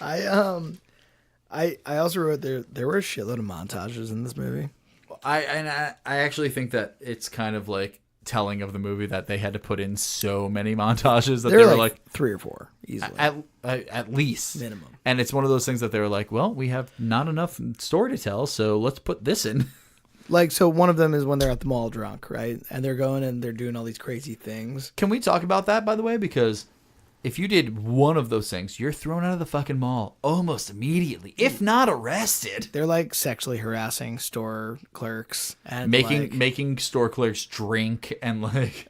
I also wrote there were a shitload of montages in this movie.
I actually think that it's kind of like telling of the movie that they had to put in so many montages that they were like
3 or 4 easily
at least
minimum.
And it's one of those things that they were like, well, we have not enough story to tell, so let's put this in.
Like, so one of them is when they're at the mall drunk, right? And they're going and they're doing all these crazy things.
Can we talk about that, by the way? Because if you did one of those things, you're thrown out of the fucking mall almost immediately, if not arrested.
They're like sexually harassing store clerks and
making store clerks drink and like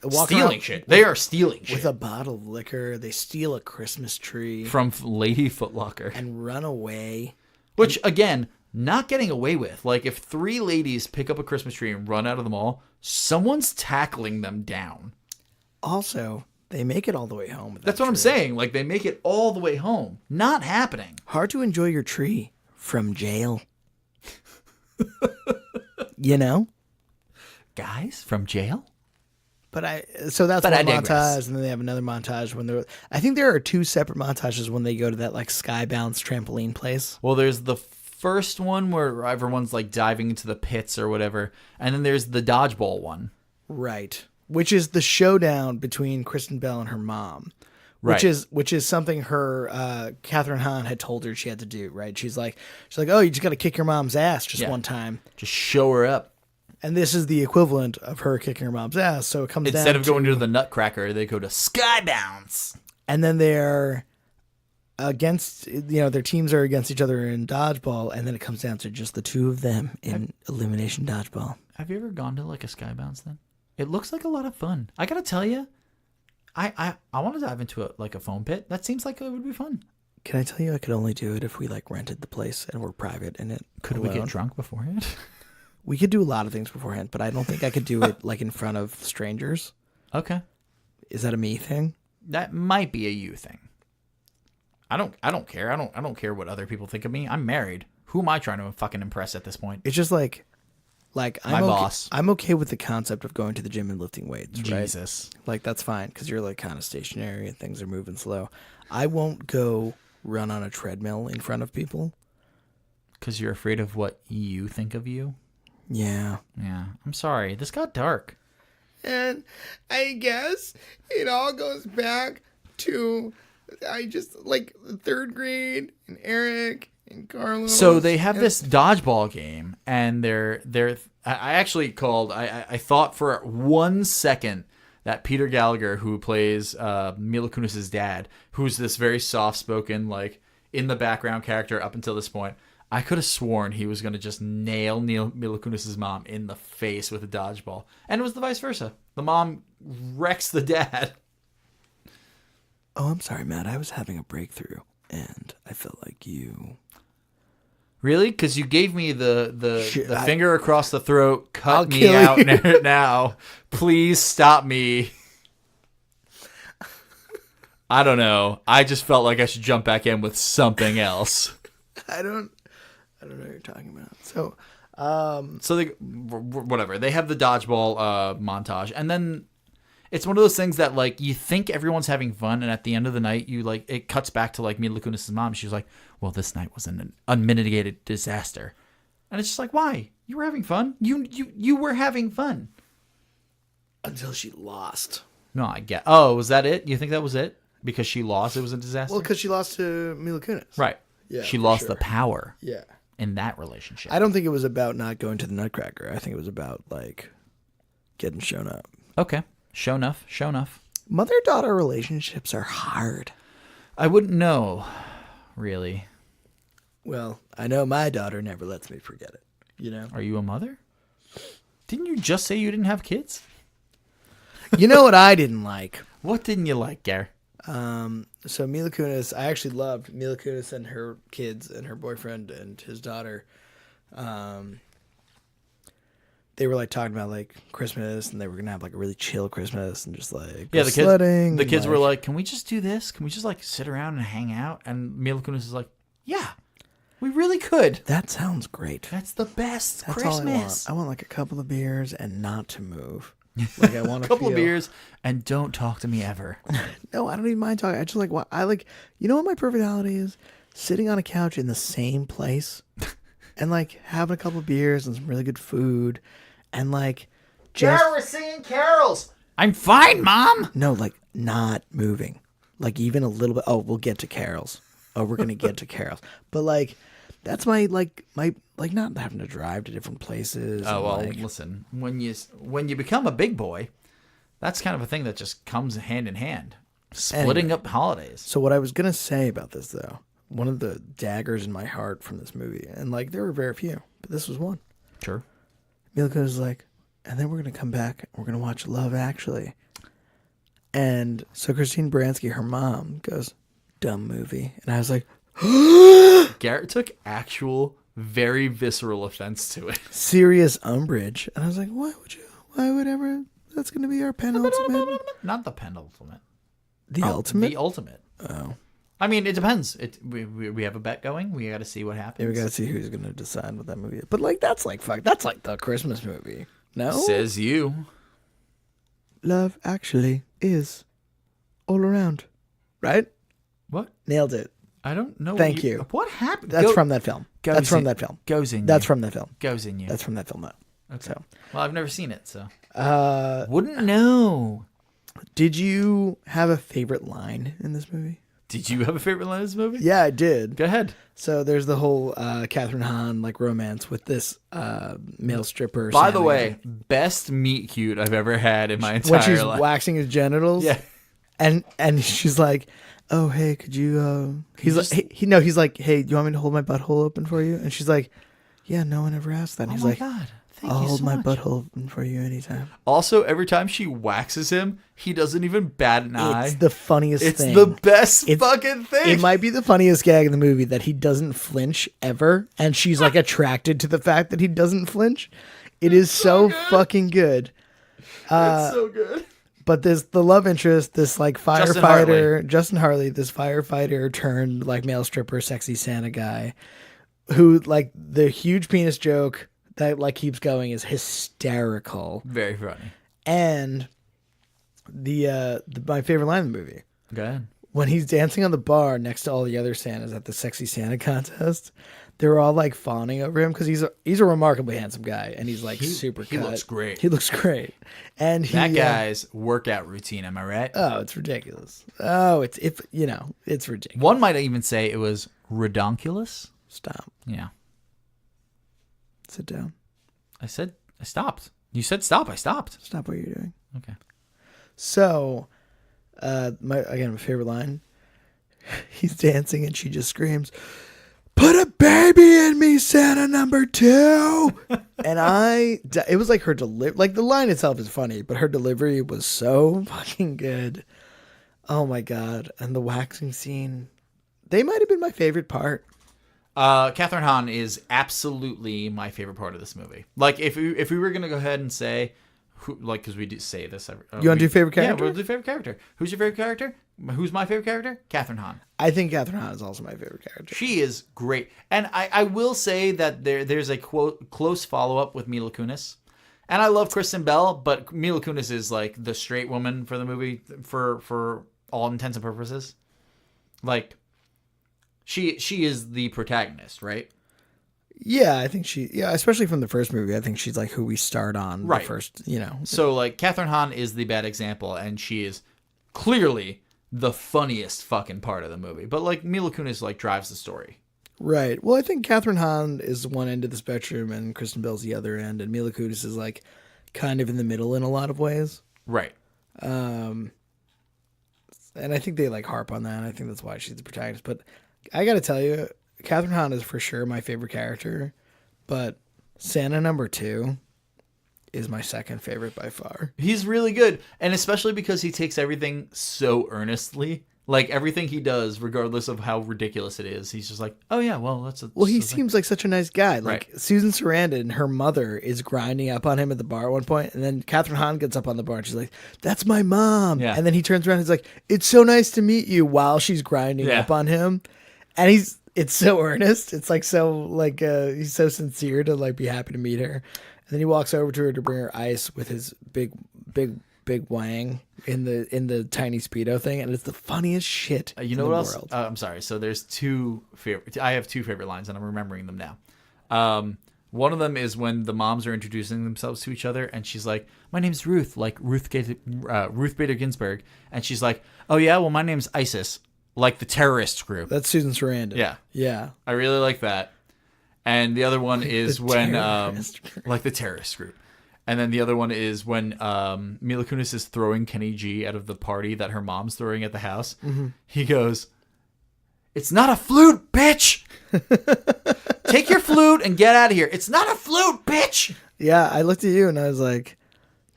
walking
stealing shit. They are stealing shit
with a bottle of liquor. They steal a Christmas tree
from Lady Foot Locker
and run away.
Which again, not getting away with. Like if 3 ladies pick up a Christmas tree and run out of the mall, someone's tackling them down.
Also, they make it all the way home.
That's what I'm saying. Like, they make it all the way home. Not happening.
Hard to enjoy your tree from jail. You know?
Guys from jail?
So that's one montage, and then they have another montage when they're... I think there are 2 separate montages when they go to that, like, sky-bounce trampoline place.
Well, there's the first one where everyone's, like, diving into the pits or whatever, and then there's the dodgeball one.
Right. Which is the showdown between Kristen Bell and her mom, which is something her Catherine Hahn had told her she had to do. Right? She's like, oh, you just got to kick your mom's ass just one time,
just show her up.
And this is the equivalent of her kicking her mom's ass. So it comes
instead of going to the Nutcracker, they go to Skybounce,
and then they're against their teams are against each other in dodgeball, and then it comes down to just the 2 of them in elimination dodgeball.
Have you ever gone to like a Skybounce then? It looks like a lot of fun. I gotta tell you, I want to dive into a foam pit. That seems like it would be fun.
Can I tell you, I could only do it if we like rented the place and were private in it.
Could we get drunk beforehand?
We could do a lot of things beforehand, but I don't think I could do it like in front of strangers.
Okay.
Is that a me thing?
That might be a you thing. I don't care. I don't care what other people think of me. I'm married. Who am I trying to fucking impress at this point?
It's just like
my boss.
I'm okay with the concept of going to the gym and lifting weights, right?
Jesus.
Like, that's fine because you're like kind of stationary and things are moving slow. I won't go run on a treadmill in front of people.
Because you're afraid of what you think of you?
Yeah.
Yeah. I'm sorry. This got dark.
And I guess it all goes back to, like 3rd grade and Eric and Carlos.
So they have this dodgeball game, and I actually called. I thought for 1 second that Peter Gallagher, who plays Mila Kunis's dad, who's this very soft-spoken, like in the background character up until this point, I could have sworn he was going to just nail Mila Kunis's mom in the face with a dodgeball, and it was the vice versa. The mom wrecks the dad.
Oh, I'm sorry, Matt. I was having a breakthrough, and I felt like you.
Really? Because you gave me the finger across the throat, cut me out now. Please stop me. I don't know. I just felt like I should jump back in with something else.
I don't know what you're talking about.
So they whatever. They have the dodgeball montage, and then it's one of those things that like you think everyone's having fun, and at the end of the night, it cuts back to like Mila Kunis's mom. She's like, "Well, this night was an unmitigated disaster," and it's just like, why? You were having fun. You were having fun
until she lost.
No, I get. Oh, was that it? You think that was it? Because she lost, it was a disaster.
Well, because she lost to Mila Kunis.
Right.
Yeah.
She lost the power.
Yeah.
In that relationship.
I don't think it was about not going to the Nutcracker. I think it was about like getting shown up.
Okay. Show enough.
Mother-daughter relationships are hard.
I wouldn't know, really.
Well, I know my daughter never lets me forget it. You know?
Are you a mother? Didn't you just say you didn't have kids?
You know what I didn't like?
What didn't you like, Garrett?
So Mila Kunis, I actually loved Mila Kunis and her kids and her boyfriend and his daughter. They were like talking about like Christmas, and they were gonna have like a really chill Christmas and just like sledding.
The kids were like, "Can we just do this? Can we just like sit around and hang out?" And Mila Kunis is like, "Yeah, we really could.
That sounds great.
That's the best
That's
Christmas.
All I want like a couple of beers and not to move." Like I want
A couple of beers and don't talk to me ever.
No, I don't even mind talking. I just like what I like. You know what my perfect holiday is? Sitting on a couch in the same place, and like having a couple of beers and some really good food, and like just
we're singing carols. I'm fine, Mom.
no, like not moving, like even a little bit. Oh, we'll get to carols. Oh, we're gonna get to carols. But like, that's my not having to drive to different places.
Oh well,
like,
listen. When you become a big boy, that's kind of a thing that just comes hand in hand. Splitting up holidays.
So what I was gonna say about this though, one of the daggers in my heart from this movie, and like there were very few, but this was one.
Sure.
Mila Kunis was like, and then we're gonna come back and we're gonna watch Love Actually. And so Christine Baranski, her mom, goes, dumb movie. And I was like,
Garrett took actual, very visceral offense to it.
serious umbrage. And I was like, why would ever, that's going to be our penultimate?
Not the penultimate.
The ultimate?
The ultimate.
Oh.
I mean, it depends. We have a bet going. We got to see what happens.
Yeah, we got to see who's going to decide what that movie is. But like, that's like the Christmas movie. No?
Says you.
Love Actually is all around. Right?
What?
Nailed it.
I don't know.
Thank you.
What happened?
That's from that film. That's from that film.
Goes in
That's
you.
from that film.
Goes in you.
That's from that film, though.
Okay.
So,
Well, I've never seen it, so.
Wouldn't
know.
Did you have a favorite line in this movie?
Did you have a favorite line in this movie?
Yeah, I did.
Go ahead.
So there's the whole Catherine Hahn like romance with this male stripper.
By the
Santa
way,
guy.
best meet cute I've ever had in my entire
when she's
life.
waxing his genitals,
Yeah.
and she's like, "Oh, hey, could you?" He's
just-
like, he's like, "Hey, do you want me to hold my butthole open for you?" And she's like, "Yeah, no one ever asked that." And
Oh
he's
my
like,
God. Thank
"I'll
you
hold
so
my
much.
butthole open for you anytime."
Also, every time she waxes him, he doesn't even bat an eye.
It's the funniest
It's
thing.
the best
It's-
fucking thing.
It might be the funniest gag in the movie that he doesn't flinch ever, and she's like attracted to the fact that he doesn't flinch. It is so fucking good.
It's so good.
But the love interest, this like
Justin
firefighter, Justin Hartley, this firefighter turned like male stripper, sexy Santa guy, who like the huge penis joke that like keeps going is hysterical.
Very funny.
And the my favorite line in the movie,
Go ahead.
when he's dancing on the bar next to all the other Santas at the sexy Santa contest, they're all like fawning over him because he's a remarkably handsome guy and he's like super
he
cut.
looks great.
He looks great. And
That guy's workout routine, am I right?
oh, it's ridiculous. Oh, it's ridiculous.
One might even say it was redonkulous.
Stop.
Yeah.
Sit down.
I stopped. You said stop. I stopped.
Stop what you're doing.
Okay.
So, my favorite line. He's dancing and she just screams, "Put a baby in me, Santa number 2." And it was like her like the line itself is funny, but her delivery was so fucking good. Oh my God. And the waxing scene, they might have been my favorite part.
Catherine Hahn is absolutely my favorite part of this movie. Like, if we were gonna go ahead and say, who, like, because we do say this every.
You want to do favorite character?
Yeah, we'll do favorite character. Who's your favorite character? Who's my favorite character? Catherine Hahn.
I think Catherine Hahn is also my favorite character.
She is great, and I will say that there's a close follow up with Mila Kunis, and I love Kristen Bell, but Mila Kunis is like the straight woman for the movie for all intents and purposes. Like, she is the protagonist, right?
Yeah, I think especially from the first movie, I think she's like who we start on
Right.
the first,
So like Catherine Hahn is the bad example, and she is clearly the funniest fucking part of the movie. But like Mila Kunis like drives the story.
Right. Well, I think Catherine Hahn is one end of the spectrum and Kristen Bell's the other end, and Mila Kunis is like kind of in the middle in a lot of ways.
Right.
And I think they like harp on that. I think that's why she's the protagonist. But I got to tell you, Catherine Hahn is for sure my favorite character, but Santa number 2 is my second favorite by far.
He's really good, and especially because he takes everything so earnestly. Like everything he does, regardless of how ridiculous it is, he's just like, "Oh yeah, well that's a."
Well, he
that's a thing."
seems like such a nice guy. Like
Right.
Susan Sarandon, her mother, is grinding up on him at the bar at one point, and then Catherine Hahn gets up on the bar and she's like, "That's my mom."
Yeah.
And then he turns around and he's like, "It's so nice to meet you," while she's grinding
Yeah.
up on him, and it's so earnest. It's like so like he's so sincere to like be happy to meet her. And then he walks over to her to bring her ice with his big Big Wang in the tiny Speedo thing, and it's the funniest shit
You know
in
what
the
else?
world.
I'm sorry. So there's I have two favorite lines, and I'm remembering them now. One of them is when the moms are introducing themselves to each other, and she's like, "My name's Ruth," like Ruth Bader Ginsburg, and she's like, "Oh yeah, well my name's ISIS, like the terrorist group."
That's Susan Sarandon.
Yeah,
Yeah.
I really like that. And the other one is when like the terrorist group. And then the other one is when Mila Kunis is throwing Kenny G out of the party that her mom's throwing at the house. Mm-hmm. He goes, "It's not a flute, bitch. Take your flute and get out of here. It's not a flute, bitch."
Yeah, I looked at you and I was like,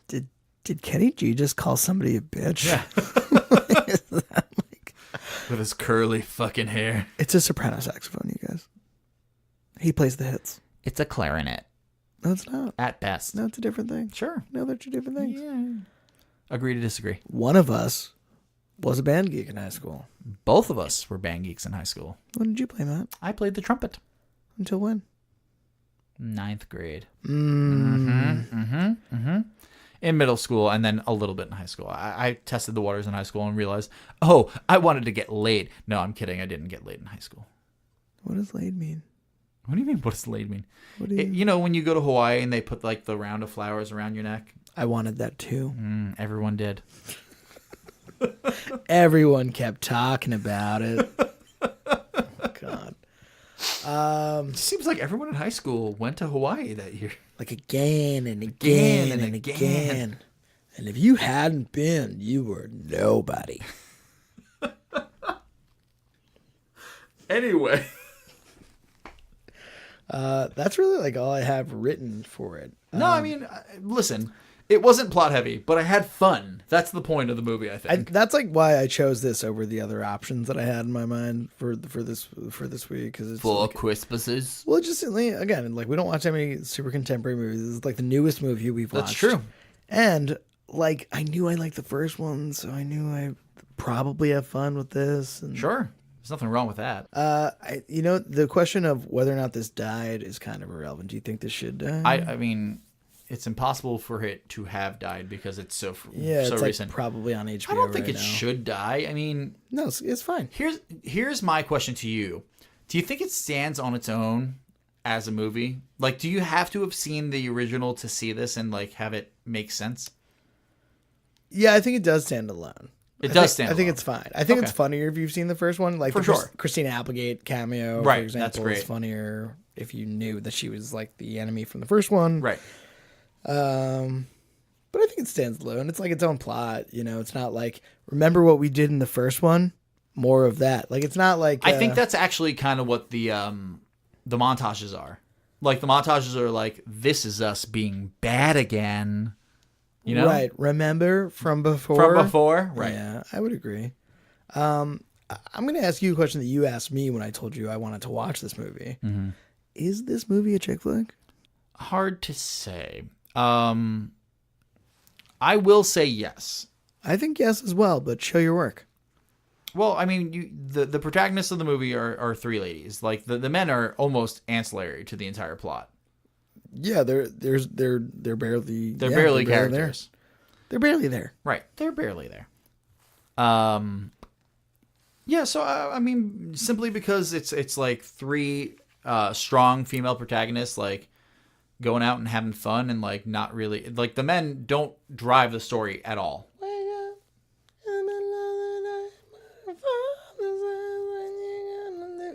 did Kenny G just call somebody a bitch?
Yeah. With his curly fucking hair.
It's a soprano saxophone, you guys. He plays the hits.
It's a clarinet.
No, it's not.
At best.
No, it's a different thing.
Sure.
No, they're two different things.
Yeah. Agree to disagree.
One of us was a band geek in high school.
Both of us were band geeks in high school.
When did you play, Matt?
I played the trumpet.
Until when?
9th grade.
Mm.
In middle school, and then a little bit in high school. I tested the waters in high school and realized, oh, I wanted to get laid. No, I'm kidding. I didn't get laid in high school.
What does laid mean?
What do you mean, what does laid mean?
What do you...
You know, when you go to Hawaii and they put like the round of flowers around your neck?
I wanted that too.
Everyone did.
Everyone kept talking about it. Oh, God.
It seems like everyone in high school went to Hawaii that year.
Like again and again and again. And if you hadn't been, you were nobody.
Anyway.
That's really like all I have written for it.
No, I mean, listen, it wasn't plot heavy, but I had fun. That's the point of the movie, I think.
That's like why I chose this over the other options that I had in my mind for this week, because it's
for
like,
Christmases.
well, just again, like we don't watch that many super contemporary movies. This is like the newest movie we've watched.
That's true.
And like I knew I liked the first one, so I knew I probably have fun with this. And,
Sure. There's nothing wrong with that.
The question of whether or not this died is kind of irrelevant. Do you think this should die?
I mean, it's impossible for it to have died because it's so
it's
recent.
Like probably on HBO.
I don't think it
now.
should die. I mean,
no, it's fine.
Here's my question to you: do you think it stands on its own as a movie? Like, do you have to have seen the original to see this and like have it make sense?
Yeah, I think it does stand alone.
It does stand
I think
alone.
it's fine. I think it's funnier if you've seen the first one. Like
for
the
sure.
Christina Applegate cameo,
right,
for example,
that's great.
is funnier if you knew that she was like the enemy from the first one.
Right.
But I think it stands alone. It's like its own plot. You know, it's not like, remember what we did in the first one? More of that. Like, it's not like...
I think that's actually kind of what the montages are. Like, the montages are like, this is us being bad again. You know?
Right. Remember from before?
From before? Right.
Yeah, I would agree. I'm going to ask you a question that you asked me when I told you I wanted to watch this movie. Mm-hmm. Is this movie a chick flick?
Hard to say. I will say yes.
I think yes as well, but show your work.
Well, I mean, the protagonists of the movie are three ladies. Like the men are almost ancillary to the entire plot.
Yeah, they're barely
barely characters.
They're barely there.
Right, they're barely there. Yeah. So I mean, simply because it's like three strong female protagonists, like going out and having fun, and like not really like the men don't drive the story at all.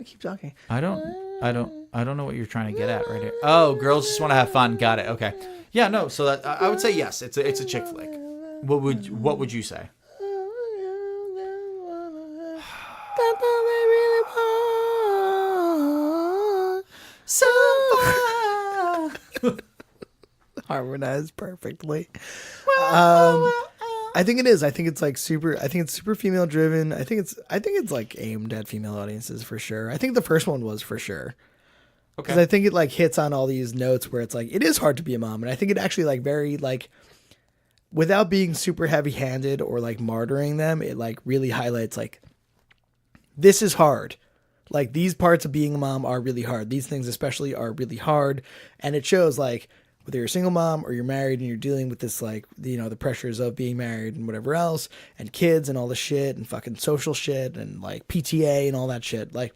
Keep talking.
I don't know what you're trying to get at right here. Oh, girls just want to have fun. Got it. Okay. Yeah, no. So that I would say yes. It's a chick flick. What would you say? So
harmonized perfectly. I think it is. I think it's like super. I think it's super female driven. I think it's like aimed at female audiences for sure. I think the first one was for sure. Because I think it like hits on all these notes where it's like it is hard to be a mom, and I think it actually like very like without being super heavy handed or like martyring them, it like really highlights like this is hard. Like these parts of being a mom are really hard. These things especially are really hard, and it shows like whether you're a single mom or you're married and you're dealing with this, like, you know, the pressures of being married and whatever else, and kids and all the shit and fucking social shit and like PTA and all that shit. Like,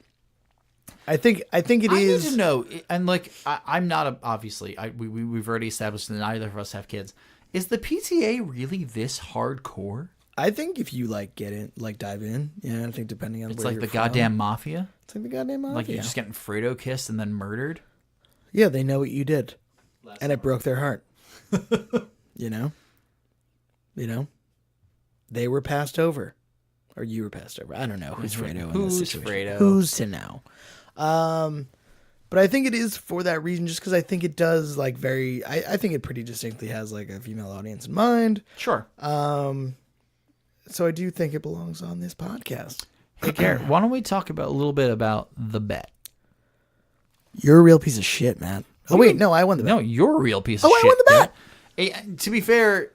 I think it is.
I need to know, and like, I'm not obviously. We've already established that neither of us have kids. Is the PTA really this hardcore?
I think if you like get in, like dive in, yeah. I think depending on
It's
where
like
you're
the
from,
goddamn mafia.
It's like the goddamn mafia.
Like you're just getting Fredo kissed and then murdered.
Yeah, they know what you did, and it broke their heart. You know, they were passed over, or you were passed over. I don't know who's Fredo in this situation.
Fredo?
Who's to know? But I think it is for that reason, just because I think it does like I think it pretty distinctly has like a female audience in mind.
Sure.
So I do think it belongs on this podcast.
Hey, Garrett, why don't we talk a little bit about the bet?
You're a real piece of shit, Matt. Oh wait, no, I won the bet.
No, you're a real piece of shit.
I won the bet.
Hey, to be fair,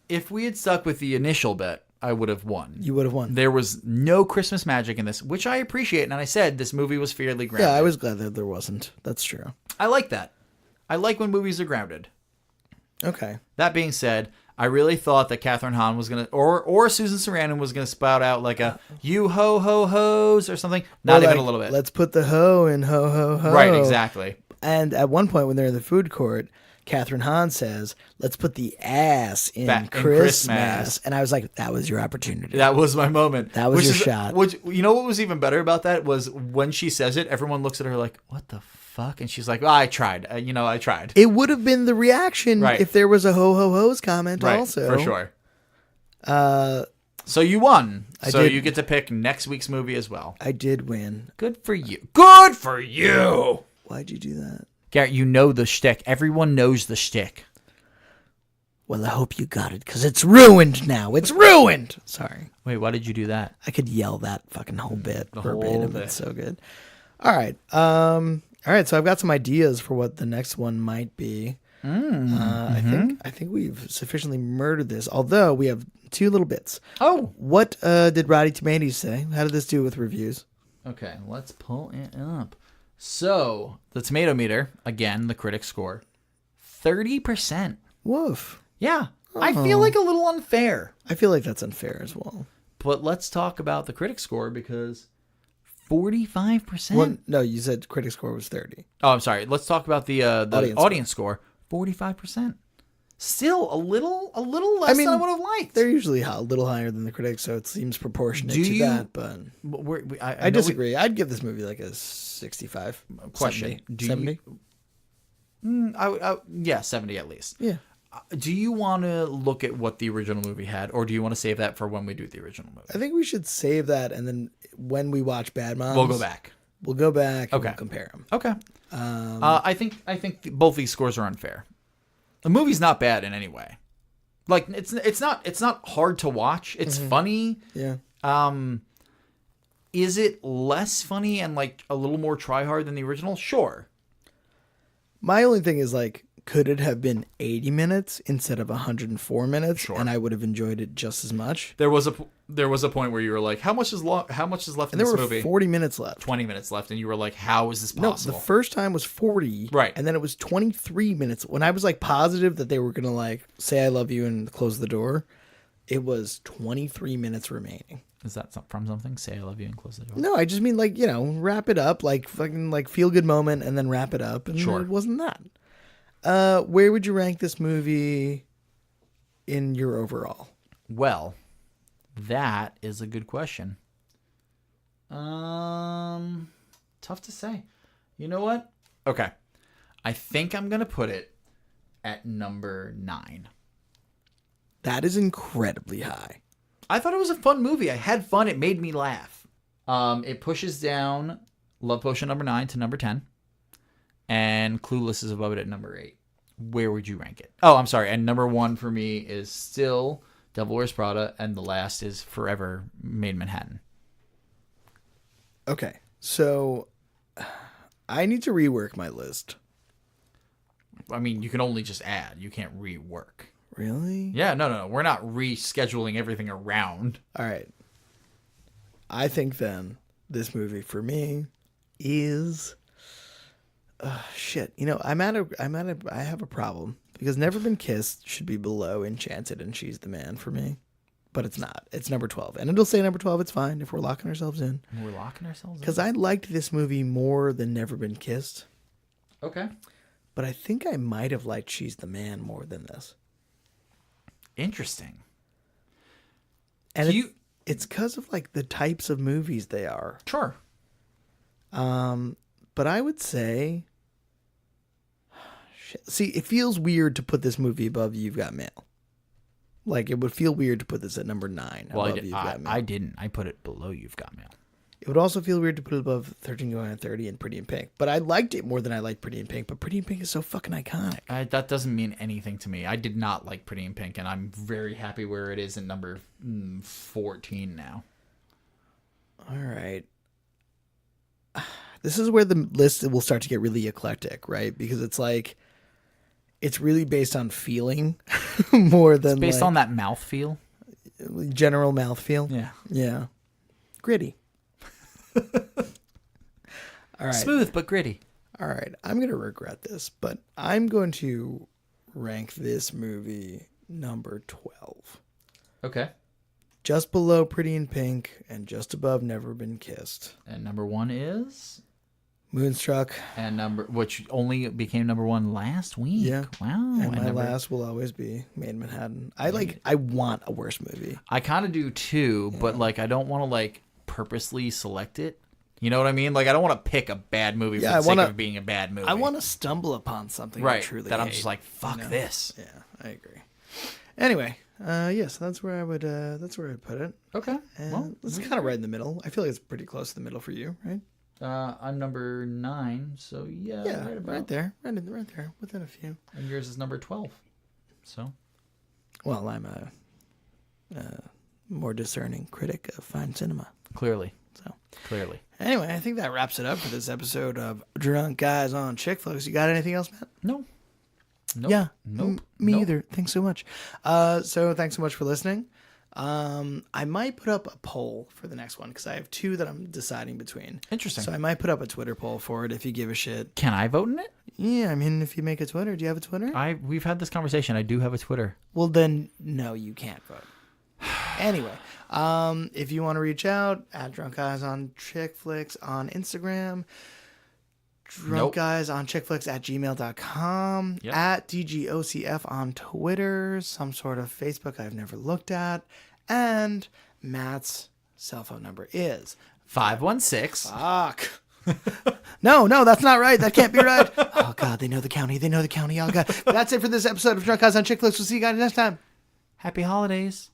if we had stuck with the initial bet, I would have won.
You would have won.
There was no Christmas magic in this, which I appreciate. And I said this movie was fairly grounded.
Yeah, I was glad that there wasn't. That's true.
I like that. I like when movies are grounded.
Okay.
That being said, I really thought that Catherine Hahn was going to, or Susan Sarandon was going to spout out like a "you ho ho ho's" or something. Not even a little bit.
Let's put the ho in ho ho ho.
Right, exactly.
And at one point when they're in the food court, Catherine Hahn says, "Let's put the ass in Christmas." And I was like, that was your opportunity.
That was my moment.
That was your shot.
Which, you know what was even better about that was when she says it, everyone looks at her like, what the fuck? And she's like, well, I tried. I tried.
It would have been the reaction if there was a ho ho ho's comment also.
For sure. So you won. You get to pick next week's movie as well.
I did win.
Good for you. Good for you.
Why'd you do that?
Garrett, you know the shtick. Everyone knows the shtick.
Well, I hope you got it, because it's ruined now. It's ruined! Sorry.
Wait, why did you do that?
I could yell that fucking whole bit verbatim.
Whole bit.
It's so good. All right. So I've got some ideas for what the next one might be. I think we've sufficiently murdered this, although we have two little bits.
Oh.
What did Roddy Tomatoes say? How did this do with reviews?
Okay, let's pull it up. So, the tomato meter, again, the critic score, 30%.
Woof.
Yeah. I feel like a little unfair.
I feel like that's unfair as well.
But let's talk about the critic score because 45%.
Well, no, you said critic score was 30.
Oh, I'm sorry. Let's talk about the audience score. 45%. Still a little less than I would have liked.
They're usually a little higher than the critics, so it seems proportionate to that. But I disagree. I'd give this movie like a 65.
Question:
70?
Yeah, 70 at least.
Yeah.
Do you want to look at what the original movie had, or do you want to save that for when we do the original movie?
I think we should save that, and then when we watch Bad Moms,
we'll go back.
And we'll compare them.
Okay. I think both these scores are unfair. The movie's not bad in any way. Like it's not hard to watch. It's funny.
Yeah.
Is it less funny and like a little more try hard than the original? Sure.
My only thing is like, could it have been 80 minutes instead of 104 minutes?
Sure.
And I would have enjoyed it just as much.
There was a point where you were like, how much is left in this movie?
There were 40 minutes left.
20 minutes left, and you were like, how is this possible?
No, the first time was 40.
Right.
And then it was 23 minutes. When I was like positive that they were going to like say I love you and close the door, it was 23 minutes remaining.
Is that from something? Say I love you and close the door?
No, I just mean like, wrap it up, like fucking like feel good moment and then wrap it up. And
sure.
It wasn't that. Where would you rank this movie in your overall?
Well, that is a good question. Tough to say. You know what? Okay. I think I'm going to put it at number 9.
That is incredibly high.
I thought it was a fun movie. I had fun. It made me laugh. It pushes down Love Potion number 9 to number 10. And Clueless is above it at number 8. Where would you rank it? Oh, I'm sorry. And number 1 for me is still Devil Wears Prada. And the last is Forever Made in Manhattan.
Okay. So I need to rework my list.
I mean, you can only just add. You can't rework.
Really?
Yeah, no. We're not rescheduling everything around.
All right. I think then this movie for me is shit. You know, I have a problem because Never Been Kissed should be below Enchanted and She's the Man for me. But it's not. It's number 12. And it'll say number 12. It's fine if we're locking ourselves in.
We're locking ourselves in?
Because I liked this movie more than Never Been Kissed.
Okay.
But I think I might have liked She's the Man more than this.
Interesting.
And it's because of like the types of movies they are.
Sure.
But I would say... Shit. See, it feels weird to put this movie above You've Got Mail. Like, it would feel weird to put this at number 9.
Well,
above You've Got Mail.
I didn't. I put it below You've Got Mail.
It would also feel weird to put it above 13 Going on 30 and Pretty in Pink. But I liked it more than I liked Pretty in Pink. But Pretty in Pink is so fucking iconic.
That doesn't mean anything to me. I did not like Pretty in Pink, and I'm very happy where it is in number 14 now.
All right. This is where the list will start to get really eclectic, right? Because it's like... It's really based on feeling more than...
It's based on that mouthfeel?
General mouthfeel?
Yeah.
Yeah. Gritty. All right.
Smooth, but gritty.
All right. I'm going to regret this, but I'm going to rank this movie number 12.
Okay.
Just below Pretty in Pink and just above Never Been Kissed.
And number 1 is...
Moonstruck.
And which only became number 1 last week.
Yeah.
Wow.
And my last will always be Made in Manhattan. I want a worse movie.
I kind of do too, but like I don't want to like purposely select it. You know what I mean? Like I don't want to pick a bad movie for the sake of being a bad movie.
I want to stumble upon something I truly
that I'm
hate,
just like, fuck this.
Yeah, I agree. Anyway, yes, that's where I would put it.
Okay.
And
Well,
it's kind of right in the middle. I feel like it's pretty close to the middle for you, right?
I'm number 9, so yeah,
right there, within a few.
And yours is number 12. So,
well, I'm a more discerning critic of fine cinema.
Clearly.
Clearly. Anyway, I think that wraps it up for this episode of Drunk Guys on Chick Flicks. You got anything else, Matt?
No. Nope.
Yeah.
Nope.
Me either. Thanks so much. So thanks so much for listening. I might put up a poll for the next one because I have 2 that I'm deciding between.
Interesting.
So I might put up a Twitter poll for it if you give a shit.
Can I vote in it?
Yeah, I mean, if you make a Twitter. Do you have a Twitter?
We've had this conversation. I do have a Twitter.
Well, then, no, you can't vote. Anyway, if you want to reach out, at Drunk Guys on Chick Flicks on Instagram, drunkguysoncchickflicks@gmail.com, at DGOCF on Twitter, some sort of Facebook I've never looked at, and Matt's cell phone number is
516.
Fuck. No, that's not right. That can't be right. Oh, God, they know the county. Oh, God. That's it for this episode of Drunk Guys on Chick Flicks. We'll see you guys next time.
Happy holidays.